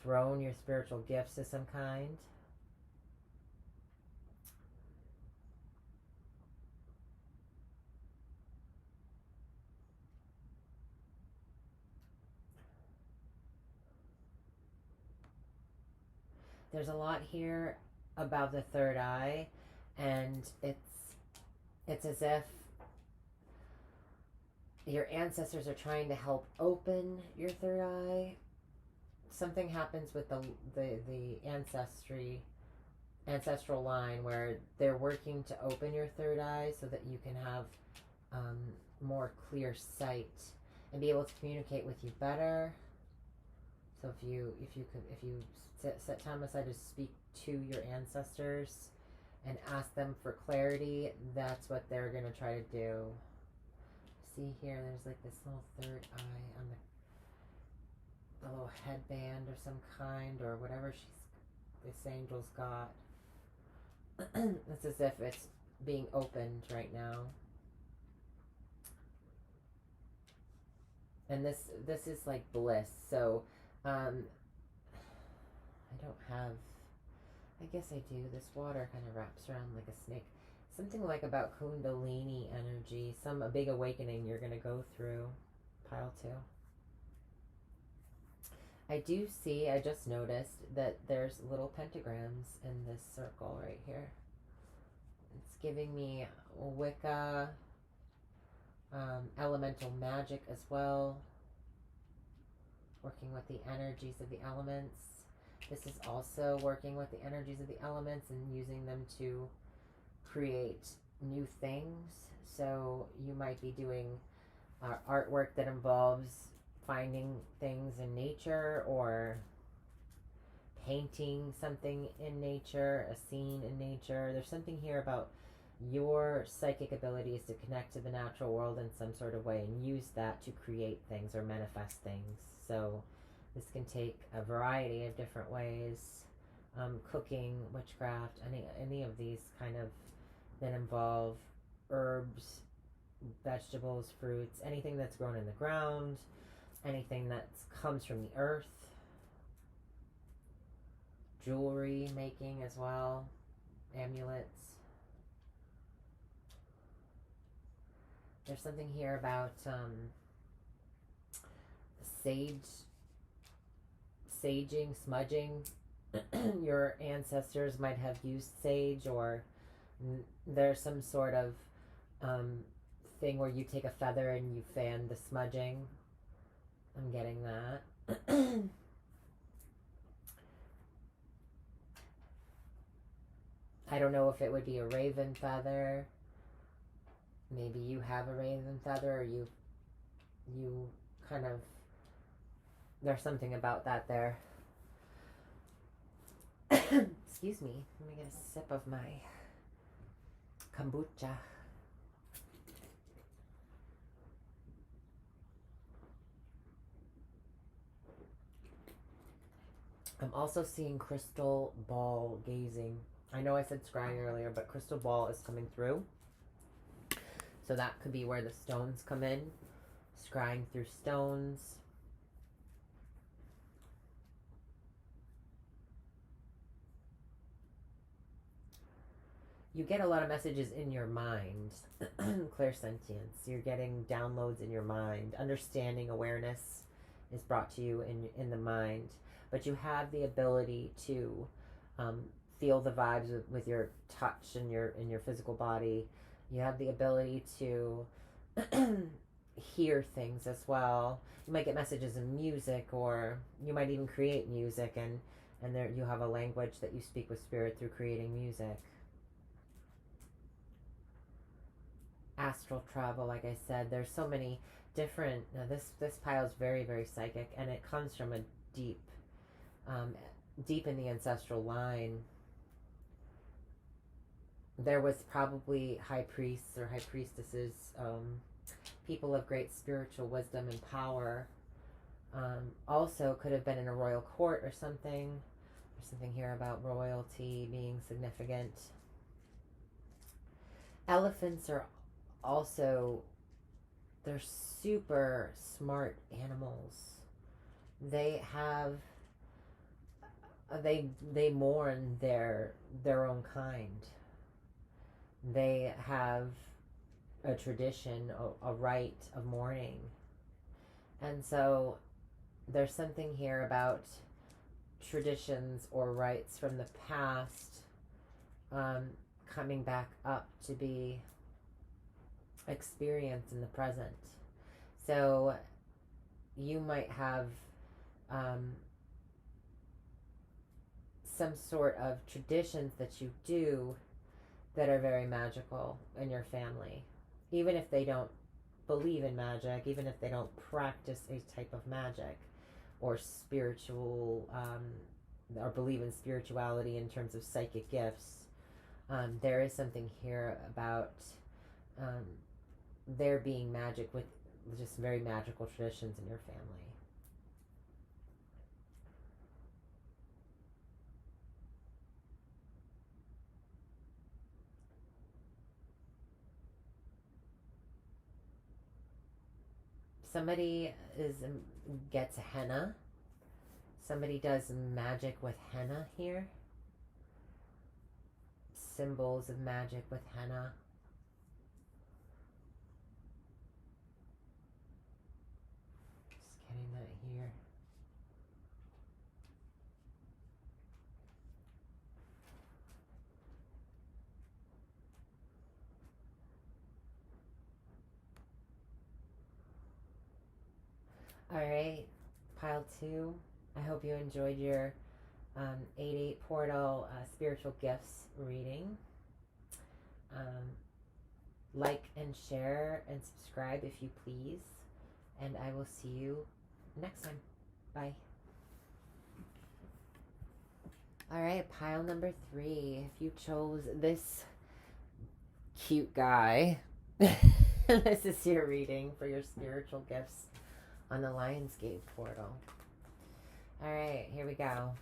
A: throne, your spiritual gifts of some kind. There's a lot here about the third eye, and it's as if your ancestors are trying to help open your third eye. Something happens with the ancestral line where they're working to open your third eye so that you can have more clear sight and be able to communicate with you better. So if you set time aside to speak to your ancestors and ask them for clarity, that's what they're gonna try to do. See here, there's like this little third eye on the little headband or some kind, or whatever this angel's got. It's as if it's being opened right now. And this is like bliss. So I don't have, I guess I do. This water kind of wraps around like a snake. Something like about Kundalini energy, a big awakening you're going to go through. Pile 2. I do see, I just noticed that there's little pentagrams in this circle right here. It's giving me Wicca, elemental magic as well. Working with the energies of the elements. This is also working with the energies of the elements and using them to create new things. So you might be doing artwork that involves finding things in nature or painting something in nature, a scene in nature. There's something here about your psychic abilities to connect to the natural world in some sort of way and use that to create things or manifest things. So this can take a variety of different ways. Cooking, witchcraft, any of these kind of that involve herbs, vegetables, fruits, anything that's grown in the ground, anything that comes from the earth, jewelry making as well, amulets. There's something here about saging, smudging. Your ancestors might have used sage, or there's some sort of thing where you take a feather and you fan the smudging. I'm getting that. I don't know if it would be a raven feather. Maybe you have a raven feather, or you kind of, there's something about that there. Excuse me, let me get a sip of my kombucha. I'm also seeing crystal ball gazing. I know I said scrying earlier, but crystal ball is coming through. So that could be where the stones come in. Scrying through stones. You get a lot of messages in your mind. Clairsentience. You're getting downloads in your mind. Understanding, awareness is brought to you in the mind. But you have the ability to feel the vibes with your touch and your physical body. You have the ability to hear things as well. You might get messages in music, or you might even create music, and there you have a language that you speak with spirit through creating music. Astral travel, like I said, there's so many different. This pile is very, very psychic, and it comes from a deep in the ancestral line. There was probably high priests or high priestesses, people of great spiritual wisdom and power. Also could have been in a royal court or something. There's something here about royalty being significant. Elephants are also, they're super smart animals. They have, they mourn their own kind. They have a tradition, a rite of mourning. And so there's something here about traditions or rites from the past coming back up to be experienced in the present. So you might have some sort of traditions that you do that are very magical in your family. Even if they don't believe in magic, even if they don't practice a type of magic or spiritual, or believe in spirituality in terms of psychic gifts, there is something here about there being magic with just very magical traditions in your family. Somebody gets henna. Somebody does magic with henna here. Symbols of magic with henna. Just getting that here. Alright, pile 2. I hope you enjoyed your 8/8 portal spiritual gifts reading. like and share and subscribe if you please. And I will see you next time. Bye. All right, pile number 3. If you chose this cute guy, this is your reading for your spiritual gifts on the Lionsgate portal. All right, here we go.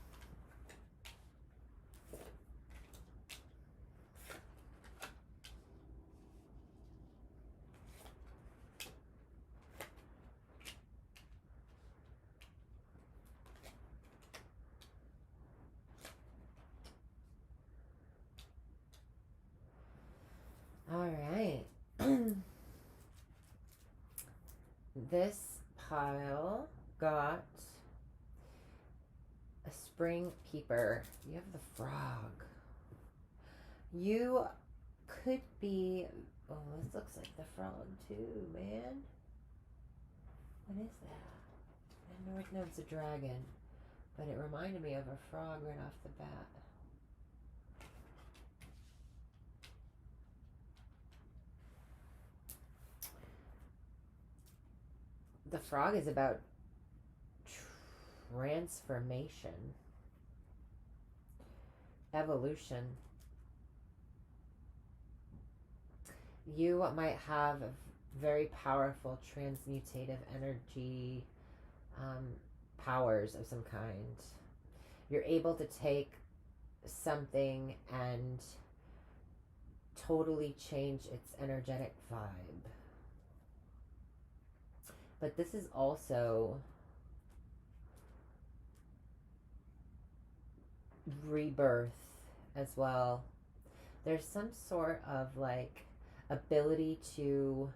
A: All right. This pile got a spring peeper. You have the frog. You could be... Oh, this looks like the frog too, man. What is that? I didn't know it's a dragon, but it reminded me of a frog right off the bat. The frog is about transformation, evolution. You might have a very powerful transmutative energy, powers of some kind. You're able to take something and totally change its energetic vibe. But this is also rebirth as well. There's some sort of like ability to...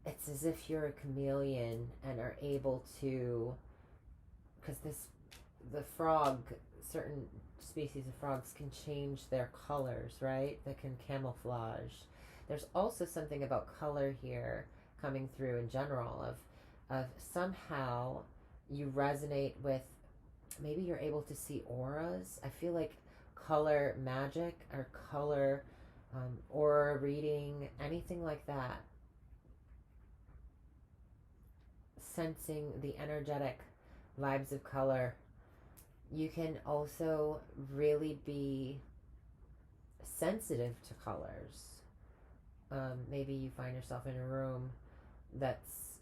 A: It's as if you're a chameleon and are able to... Because the frog, certain species of frogs can change their colors, right? They can camouflage. There's also something about color here coming through in general of somehow you resonate with, maybe you're able to see auras. I feel like color magic or color aura reading, anything like that. Sensing the energetic vibes of color. You can also really be sensitive to colors. Maybe you find yourself in a room that's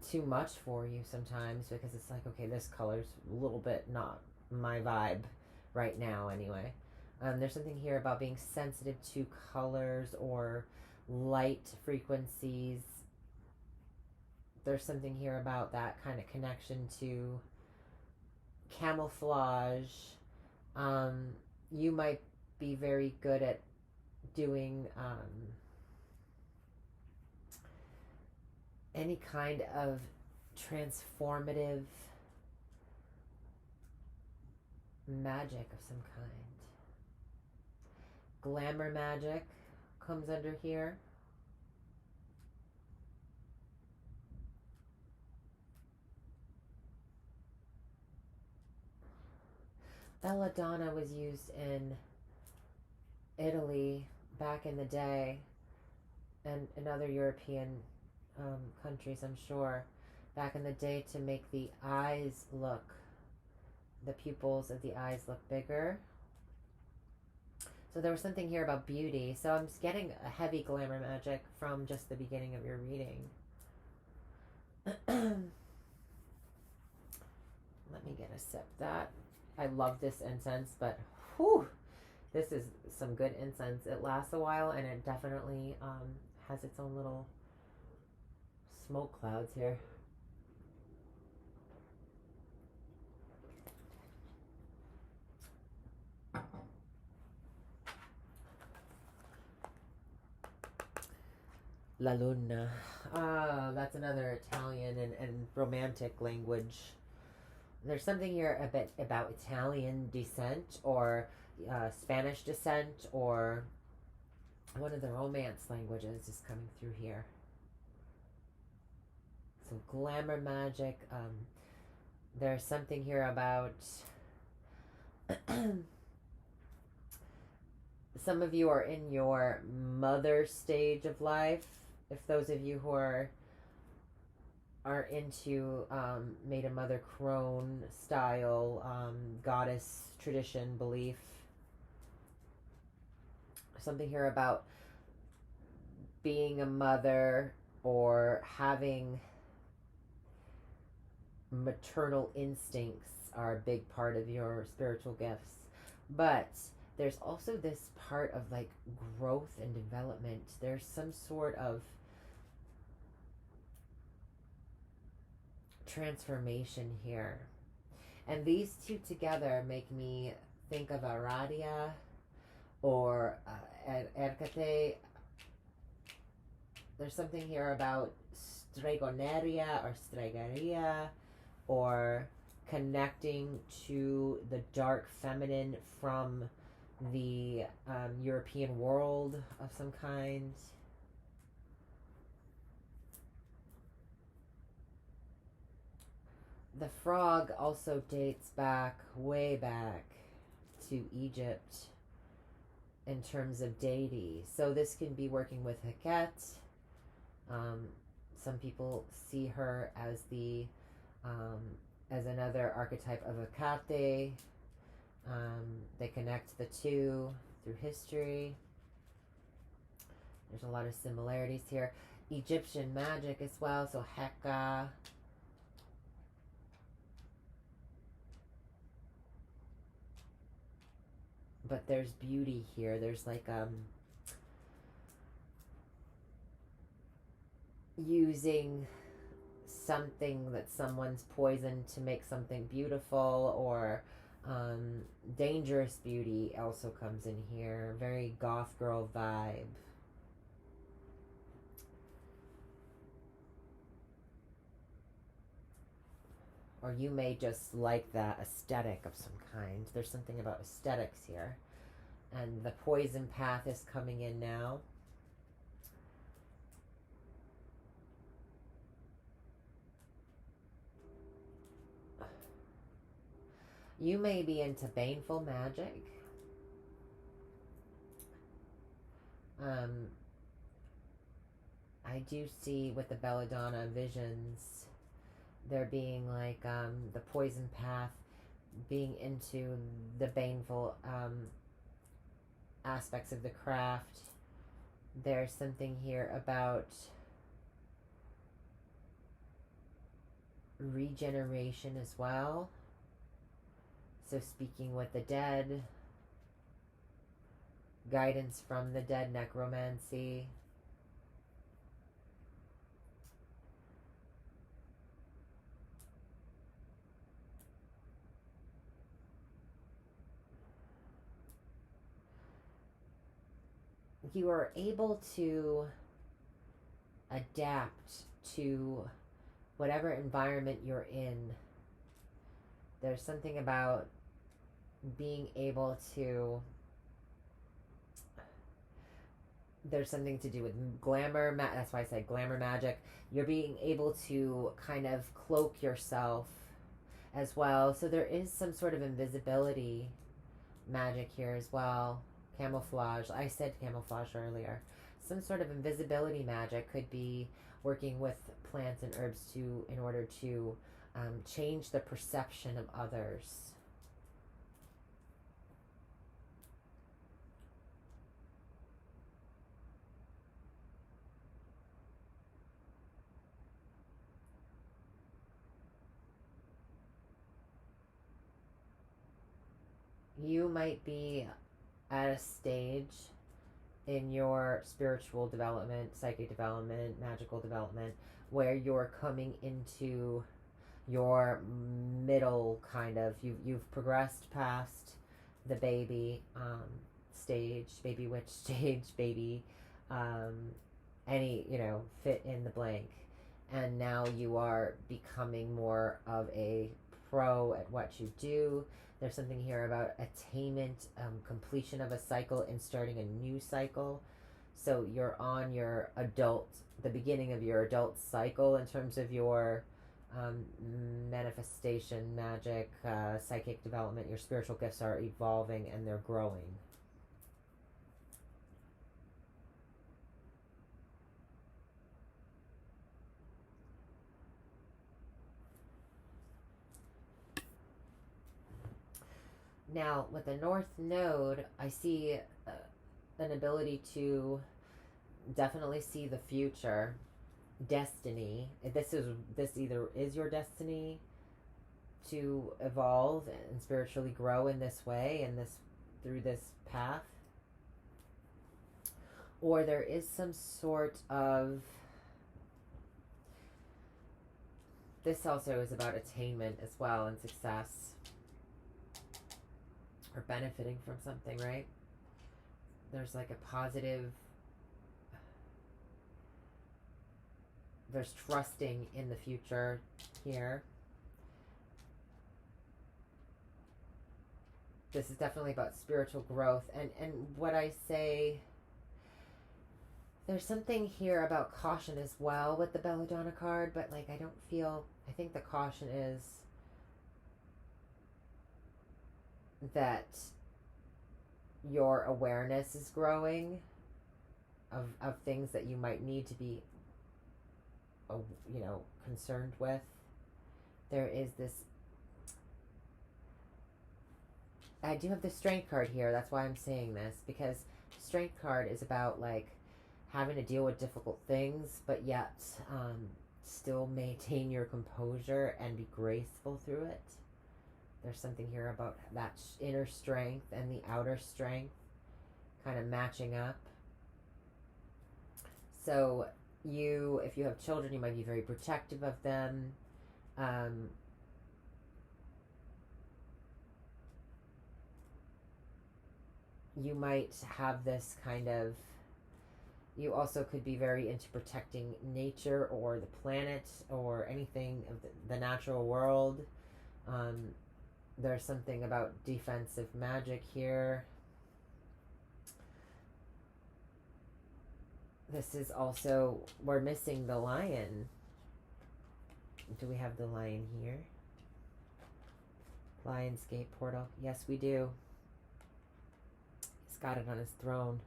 A: too much for you sometimes because it's like, okay, this color's a little bit not my vibe right now anyway. There's something here about being sensitive to colors or light frequencies. There's something here about that kind of connection to camouflage. You might be very good at doing any kind of transformative magic of some kind. Glamour magic comes under here. Belladonna was used in Italy back in the day, and in other European countries, I'm sure, back in the day, to make the eyes look, the pupils of the eyes look bigger. So there was something here about beauty. So I'm just getting a heavy glamour magic from just the beginning of your reading. Let me get a sip of that. I love this incense, but whew, this is some good incense. It lasts a while, and it definitely has its own little smoke clouds here. La Luna. That's another Italian and romantic language. There's something here a bit about Italian descent or Spanish descent, or one of the Romance languages is coming through here. So glamour magic. There's something here about Some of you are in your mother stage of life. If those of you who are into Maid and Mother crone style goddess tradition belief, something here about being a mother or having maternal instincts are a big part of your spiritual gifts. But there's also this part of like growth and development. There's some sort of transformation here. And these two together make me think of Aradia or Ercate. There's something here about stregoneria or stregaria, or connecting to the dark feminine from the European world of some kind. The frog also dates back, way back, to Egypt in terms of deity. So this can be working with Heket. Some people see her as the as another archetype of Hecate. They connect the two through history. There's a lot of similarities here. Egyptian magic as well, so Heka. But there's beauty here. There's like using something that someone's poisoned to make something beautiful, or dangerous beauty also comes in here. Very goth girl vibe. Or you may just like that aesthetic of some kind. There's something about aesthetics here. And the poison path is coming in now. You may be into baneful magic. I do see with the Belladonna visions there being like the poison path, being into the baneful aspects of the craft. There's something here about regeneration as well. So speaking with the dead, guidance from the dead, necromancy. You are able to adapt to whatever environment you're in. There's something about being able to, there's something to do with glamour, that's why I said glamour magic. You're being able to kind of cloak yourself as well. So there is some sort of invisibility magic here as well. Camouflage. I said camouflage earlier. Some sort of invisibility magic could be working with plants and herbs to, in order to change the perception of others. You might be at a stage in your spiritual development, psychic development, magical development, where you're coming into your middle kind of, you've progressed past the baby stage, baby witch stage, baby any, fit in the blank, and now you are becoming more of a pro at what you do. There's something here about attainment, completion of a cycle and starting a new cycle. So you're on your the beginning of your adult cycle in terms of your manifestation, magic, psychic development. Your spiritual gifts are evolving and they're growing. Now, with the North Node, I see an ability to definitely see the future, destiny. This either is your destiny to evolve and spiritually grow in this way and this through this path, or there is some sort of, this also is about attainment as well and success or benefiting from something, right? There's like a positive, there's trusting in the future here. This is definitely about spiritual growth. And what I say, there's something here about caution as well with the Belladonna card, but like I think the caution is that your awareness is growing of things that you might need to be, concerned with. There is this, I do have the Strength card here. That's why I'm saying this, because Strength card is about like having to deal with difficult things, but yet still maintain your composure and be graceful through it. There's something here about that inner strength and the outer strength kind of matching up. So if you have children, you might be very protective of them. You might have this kind of, you also could be very into protecting nature or the planet or anything of the natural world. There's something about defensive magic here. This is also, we're missing the lion. Do we have the lion here? Lionsgate portal. Yes, we do. He's got it on his throne.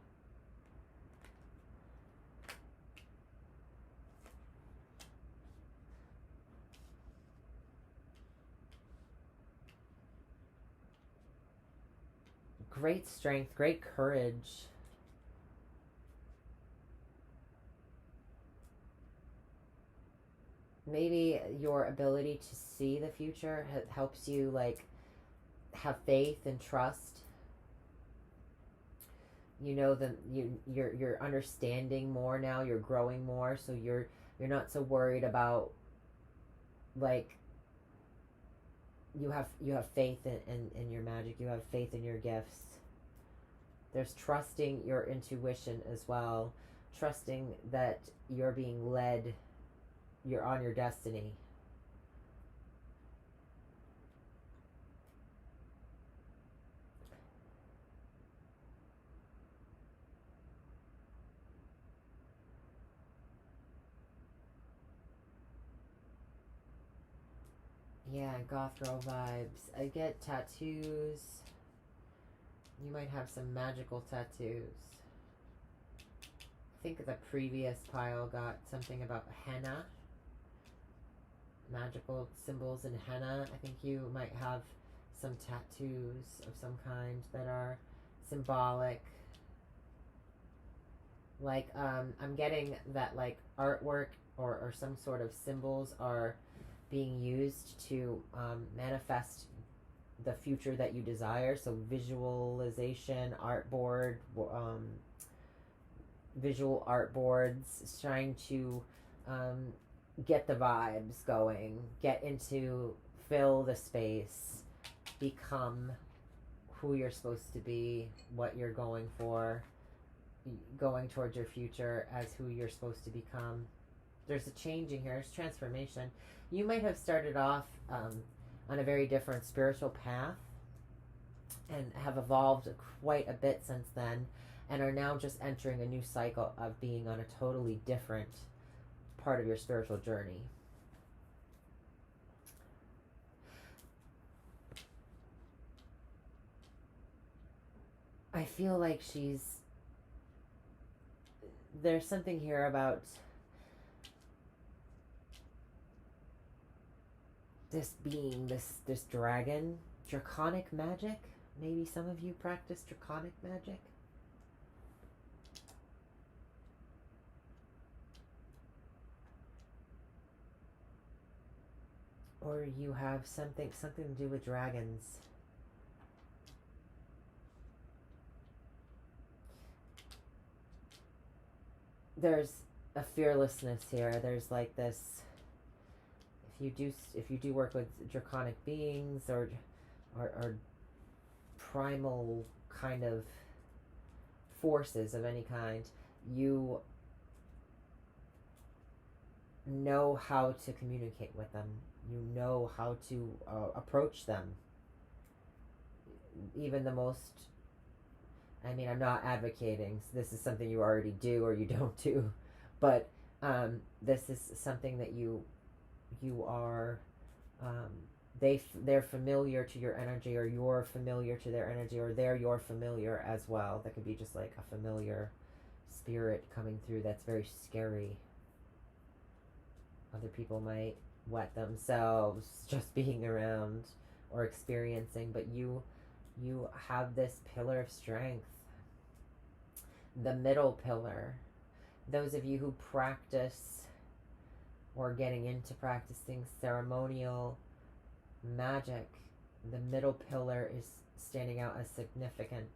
A: Great strength, great courage. Maybe your ability to see the future helps you like have faith and trust. You know that you're understanding more now. You're growing more, so you're not so worried about, like, you have faith in your magic. You have faith in your gifts. There's trusting your intuition as well, trusting that you're being led, you're on your destiny. Yeah, goth girl vibes. I get tattoos. You might have some magical tattoos. I think the previous pile got something about henna. Magical symbols in henna. I think you might have some tattoos of some kind that are symbolic. Like, I'm getting that like artwork or some sort of symbols are being used to manifest the future that you desire. So visualization, artboard, visual artboards, trying to get the vibes going, get into, fill the space, become who you're supposed to be, what you're going for, going towards your future as who you're supposed to become. There's a changing here, there's transformation. You might have started off on a very different spiritual path and have evolved quite a bit since then, and are now just entering a new cycle of being on a totally different part of your spiritual journey. I feel like there's something here about this being, this dragon, draconic magic. Maybe some of you practice draconic magic. Or you have something to do with dragons. There's a fearlessness here. There's like this, if you do work with draconic beings or primal kind of forces of any kind, you know how to communicate with them. You know how to approach them. Even the most, I mean, I'm not advocating, this is something you already do or you don't do, but this is something that you are, they're familiar to your energy, or you're familiar to their energy, or they're your familiar as well. That could be just like a familiar spirit coming through that's very scary. Other people might wet themselves just being around or experiencing, but you have this pillar of strength. The middle pillar, those of you who practice or getting into practicing ceremonial magic, the middle pillar is standing out as significant.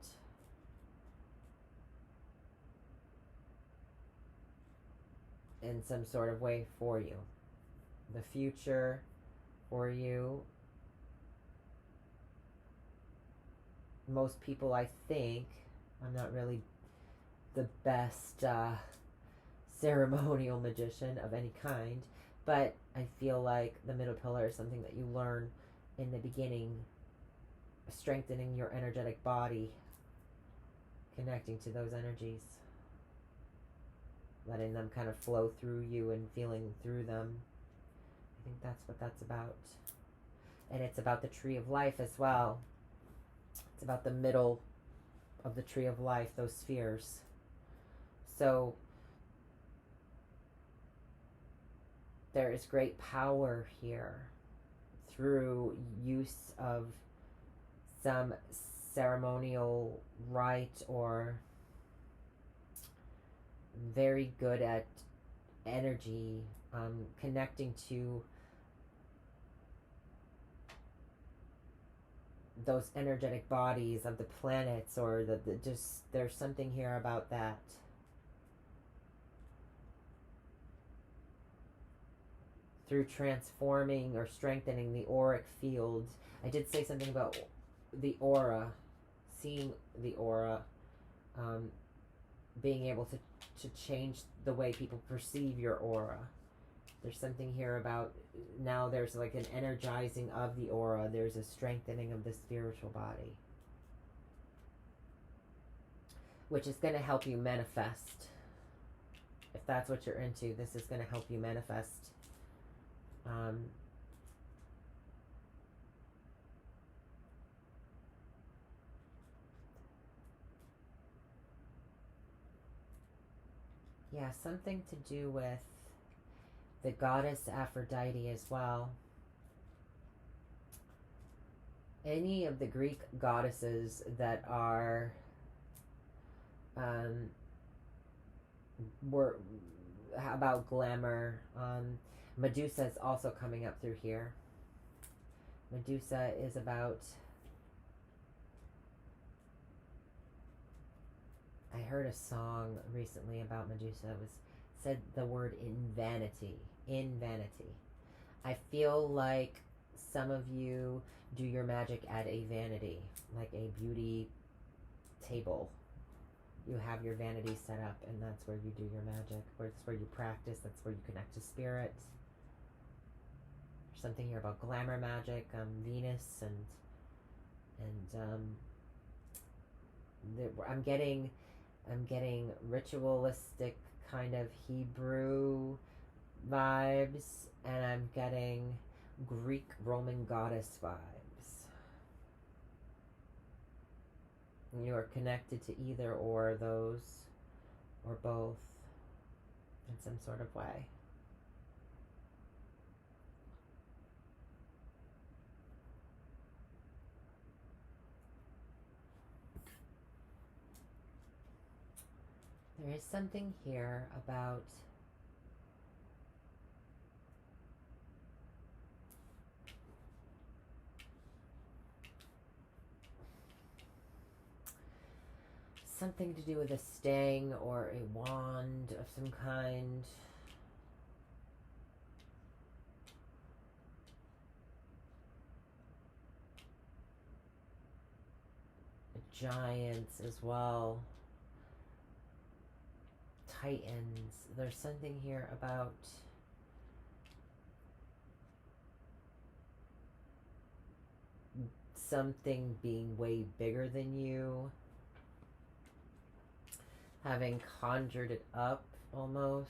A: In some sort of way for you. The future for you. Most people, I think, I'm not really the best ceremonial magician of any kind, but I feel like the middle pillar is something that you learn in the beginning, strengthening your energetic body, connecting to those energies, letting them kind of flow through you and feeling through them. I think that's what that's about. And it's about the tree of life as well. It's about the middle of the tree of life, those spheres. So there is great power here through use of some ceremonial rite, or very good at energy, connecting to those energetic bodies of the planets, or the just, there's something here about that. Through transforming or strengthening the auric fields. I did say something about the aura, seeing the aura, being able to change the way people perceive your aura. There's something here about, now there's like an energizing of the aura. There's a strengthening of the spiritual body, which is going to help you manifest. If that's what you're into, this is going to help you manifest. Yeah, something to do with the goddess Aphrodite as well. Any of the Greek goddesses that are were about glamour. Medusa is also coming up through here. Medusa is about, I heard a song recently about Medusa. It was said the word in vanity. In vanity. I feel like some of you do your magic at a vanity, like a beauty table. You have your vanity set up, and that's where you do your magic. That's where you practice. That's where you connect to spirit. There's something here about glamour magic, Venus, and I'm getting ritualistic kind of Hebrew vibes, and I'm getting Greek Roman goddess vibes. You are connected to either or those, or both, in some sort of way. There is something here about something to do with a stang or a wand of some kind. Giants as well. Titans. There's something here about something being way bigger than you, having conjured it up almost.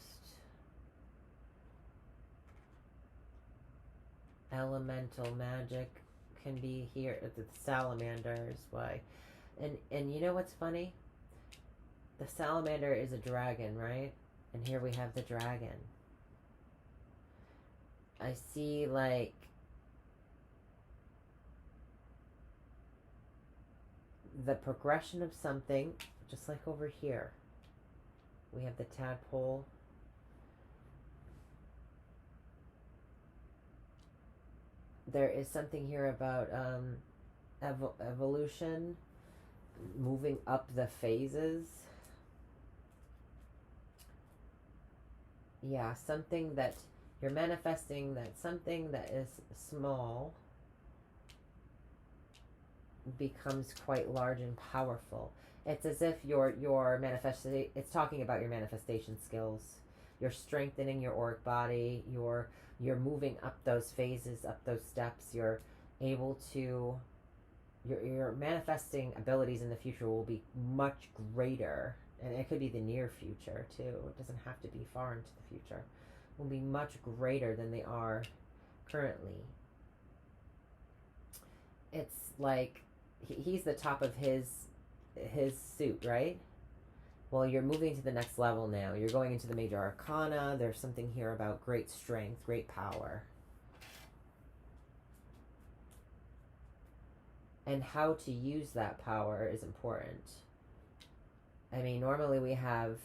A: Elemental magic can be here. The salamander is why. And you know what's funny? The salamander is a dragon, right? And here we have the dragon. I see like the progression of something, just like over here. We have the tadpole. There is something here about evolution, moving up the phases. Yeah, something that you're manifesting, that something that is small becomes quite large and powerful. It's as if your manifestation, it's talking about your manifestation skills. You're strengthening your auric body, you're moving up those phases, up those steps. You're able to your manifesting abilities in the future will be much greater, and it could be the near future too. It doesn't have to be far into the future. Will be much greater than they are currently. It's like he's the top of his suit, right? Well, you're moving to the next level now. You're going into the major arcana. There's something here about great strength, great power. And how to use that power is important. I mean, normally we have,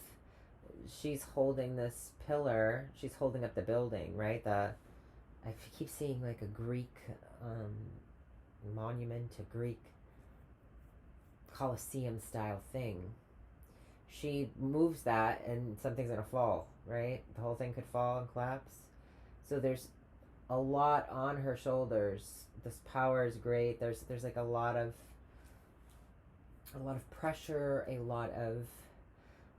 A: she's holding this pillar. She's holding up the building, right? I keep seeing like a Greek monument, a Greek Colosseum style thing. She moves that and something's gonna fall, right? The whole thing could fall and collapse. So there's a lot on her shoulders. This power is great. There's like a lot of pressure, a lot of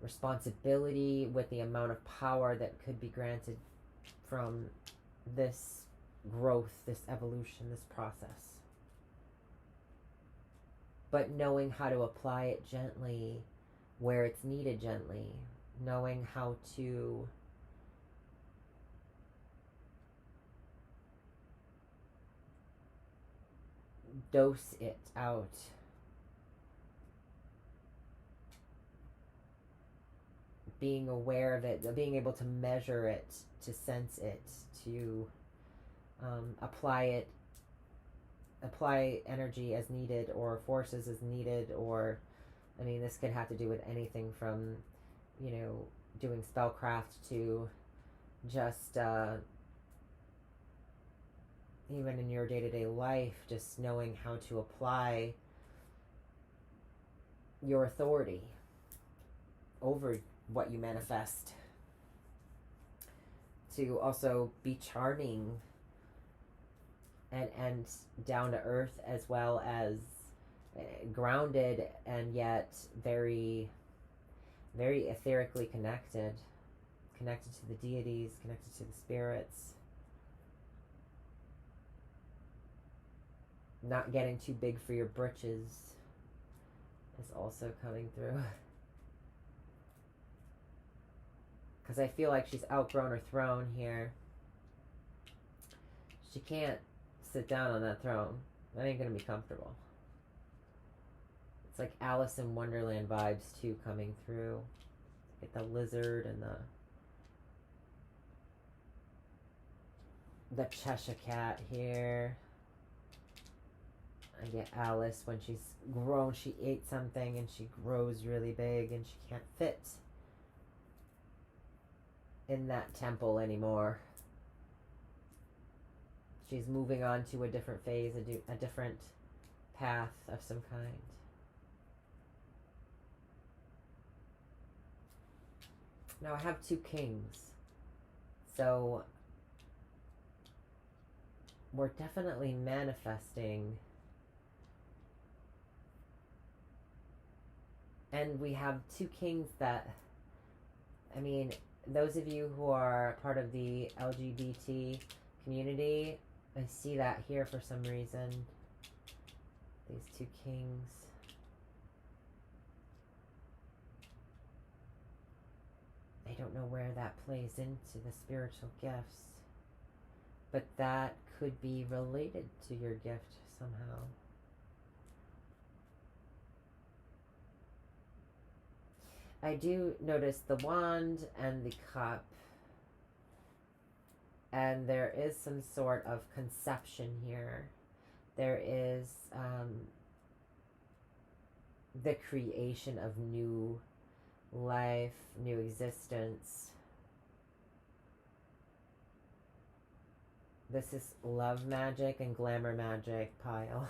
A: responsibility with the amount of power that could be granted from this growth, this evolution, this process. But knowing how to apply it gently where it's needed gently, knowing how to dose it out. Being aware of it, being able to measure it, to sense it, to apply energy as needed, or forces as needed, or I mean, this could have to do with anything from, doing spellcraft to just even in your day-to-day life, just knowing how to apply your authority over what you manifest, to also be charming and down to earth, as well as grounded, and yet very, very etherically connected to the deities, connected to the spirits. Not getting too big for your britches is also coming through. Because I feel like she's outgrown her throne here. She can't sit down on that throne. That ain't gonna be comfortable. It's like Alice in Wonderland vibes too coming through. Get the lizard and the Cheshire cat here. I get Alice when she's grown. She ate something and she grows really big and she can't fit in that temple anymore. She's moving on to a different phase, a different path of some kind. Now I have 2 kings. So we're definitely manifesting. And we have 2 kings that, I mean, those of you who are part of the LGBT community, I see that here for some reason. These 2 kings. I don't know where that plays into the spiritual gifts, but that could be related to your gift somehow. I do notice the wand and the cup, and there is some sort of conception here. There is the creation of new life, new existence. This is love magic and glamour magic pile.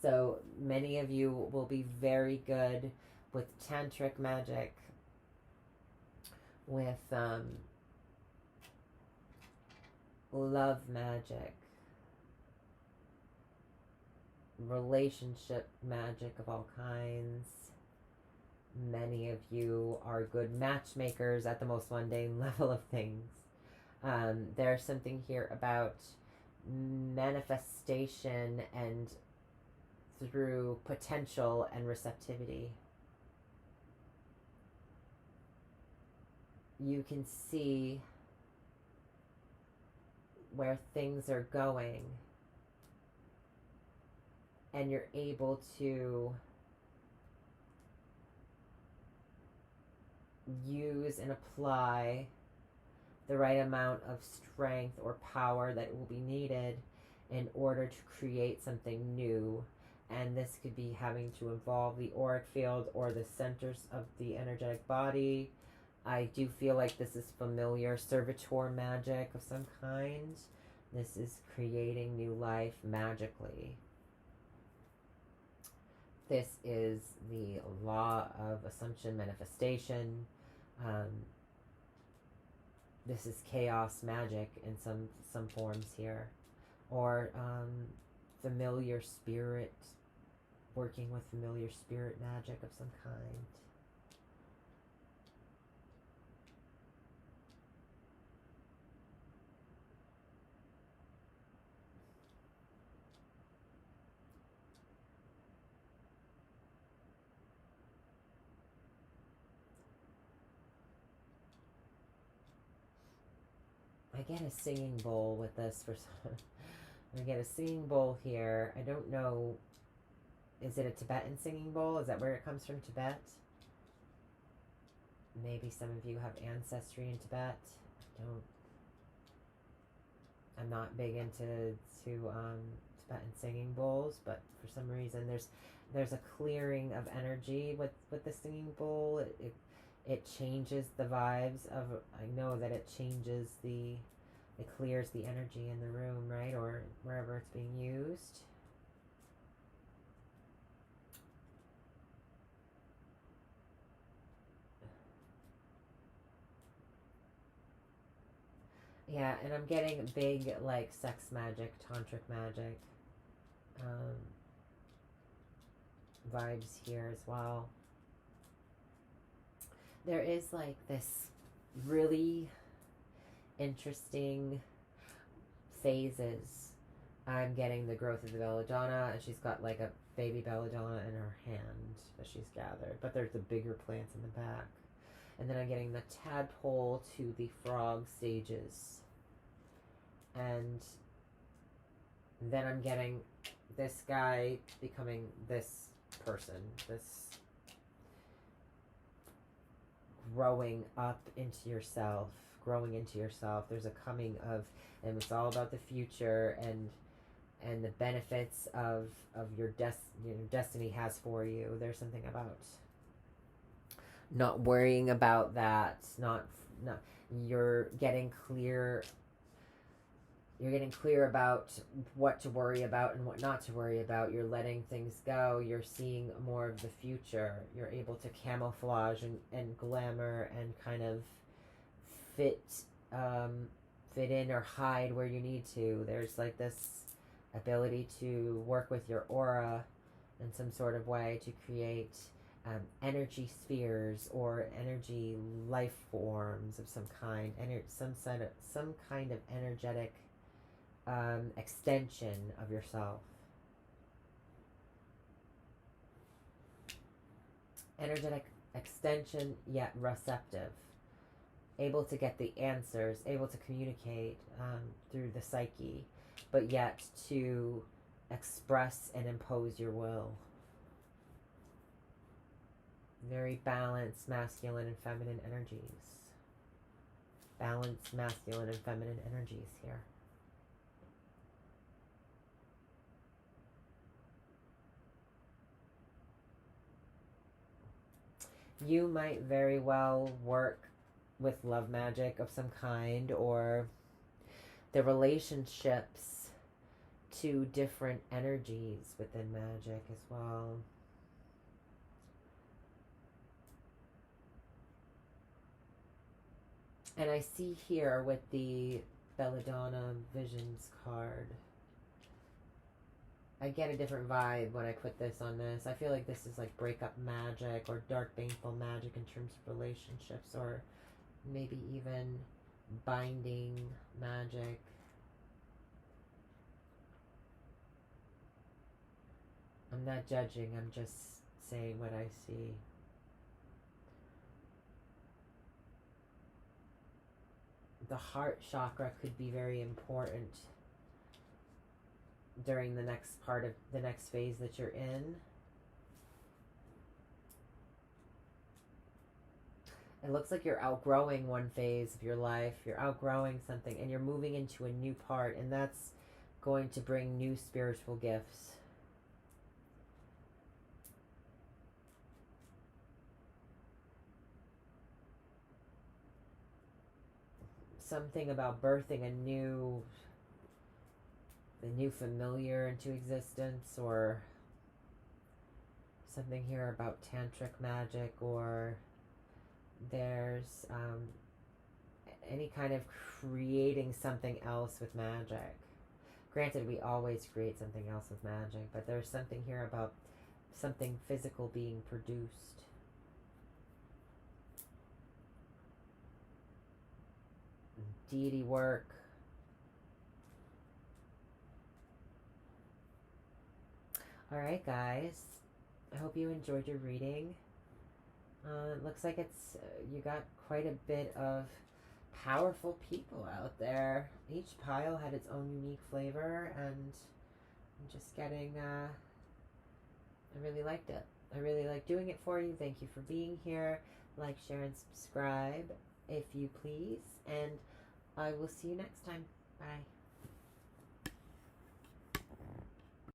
A: So many of you will be very good with tantric magic, with love magic, relationship magic of all kinds. Many of you are good matchmakers at the most mundane level of things. There's something here about manifestation and through potential and receptivity. You can see where things are going, and you're able to use and apply the right amount of strength or power that will be needed in order to create something new. And this could be having to involve the auric field or the centers of the energetic body. I do feel like this is familiar servitor magic of some kind. This is creating new life magically. This is the law of assumption manifestation. This is chaos magic in some forms here, or familiar spirit, working with familiar spirit magic of some kind. I get a singing bowl with this for some. I get a singing bowl here. I don't know. Is it a Tibetan singing bowl? Is that where it comes from, Tibet? Maybe some of you have ancestry in Tibet. I'm not big into Tibetan singing bowls, but for some reason there's a clearing of energy with the singing bowl. It changes the vibes of, I know that it clears the energy in the room, right? Or wherever it's being used. Yeah, and I'm getting big, like, sex magic, tantric magic vibes here as well. There is, like, this really interesting phases. I'm getting the growth of the belladonna, and she's got, like, a baby belladonna in her hand that she's gathered. But there's the bigger plants in the back. And then I'm getting the tadpole to the frog stages. And then I'm getting this guy becoming this person, this growing up into yourself, growing into yourself. There's a coming of, and it's all about the future and the benefits of your destiny has for you. There's something about not worrying about that, not You're getting clear. You're getting clear about what to worry about and what not to worry about. You're letting things go. You're seeing more of the future. You're able to camouflage and glamour and kind of fit fit in or hide where you need to. There's like this ability to work with your aura in some sort of way to create energy spheres or energy life forms of some kind, some kind of energetic extension of yourself. Energetic extension, yet receptive. Able to get the answers, able to communicate through the psyche, but yet to express and impose your will. Very balanced masculine and feminine energies. Balanced masculine and feminine energies here. You might very well work with love magic of some kind, or the relationships to different energies within magic as well. And I see here with the Belladonna Visions card, I get a different vibe when I put this on this. I feel like this is like breakup magic or dark baneful magic in terms of relationships, or maybe even binding magic. I'm not judging, I'm just saying what I see. The heart chakra could be very important during the next part of the next phase that you're in. It looks like you're outgrowing one phase of your life. You're outgrowing something and you're moving into a new part, and that's going to bring new spiritual gifts. Something about birthing a new familiar into existence, or something here about tantric magic, or there's any kind of creating something else with magic. Granted, we always create something else with magic, but there's something here about something physical being produced. Deity work. Alright, guys. I hope you enjoyed your reading. It looks like you got quite a bit of powerful people out there. Each pile had its own unique flavor, and I'm just getting, I really liked it. I really like doing it for you. Thank you for being here. Like, share, and subscribe if you please. And I will see you next time. Bye.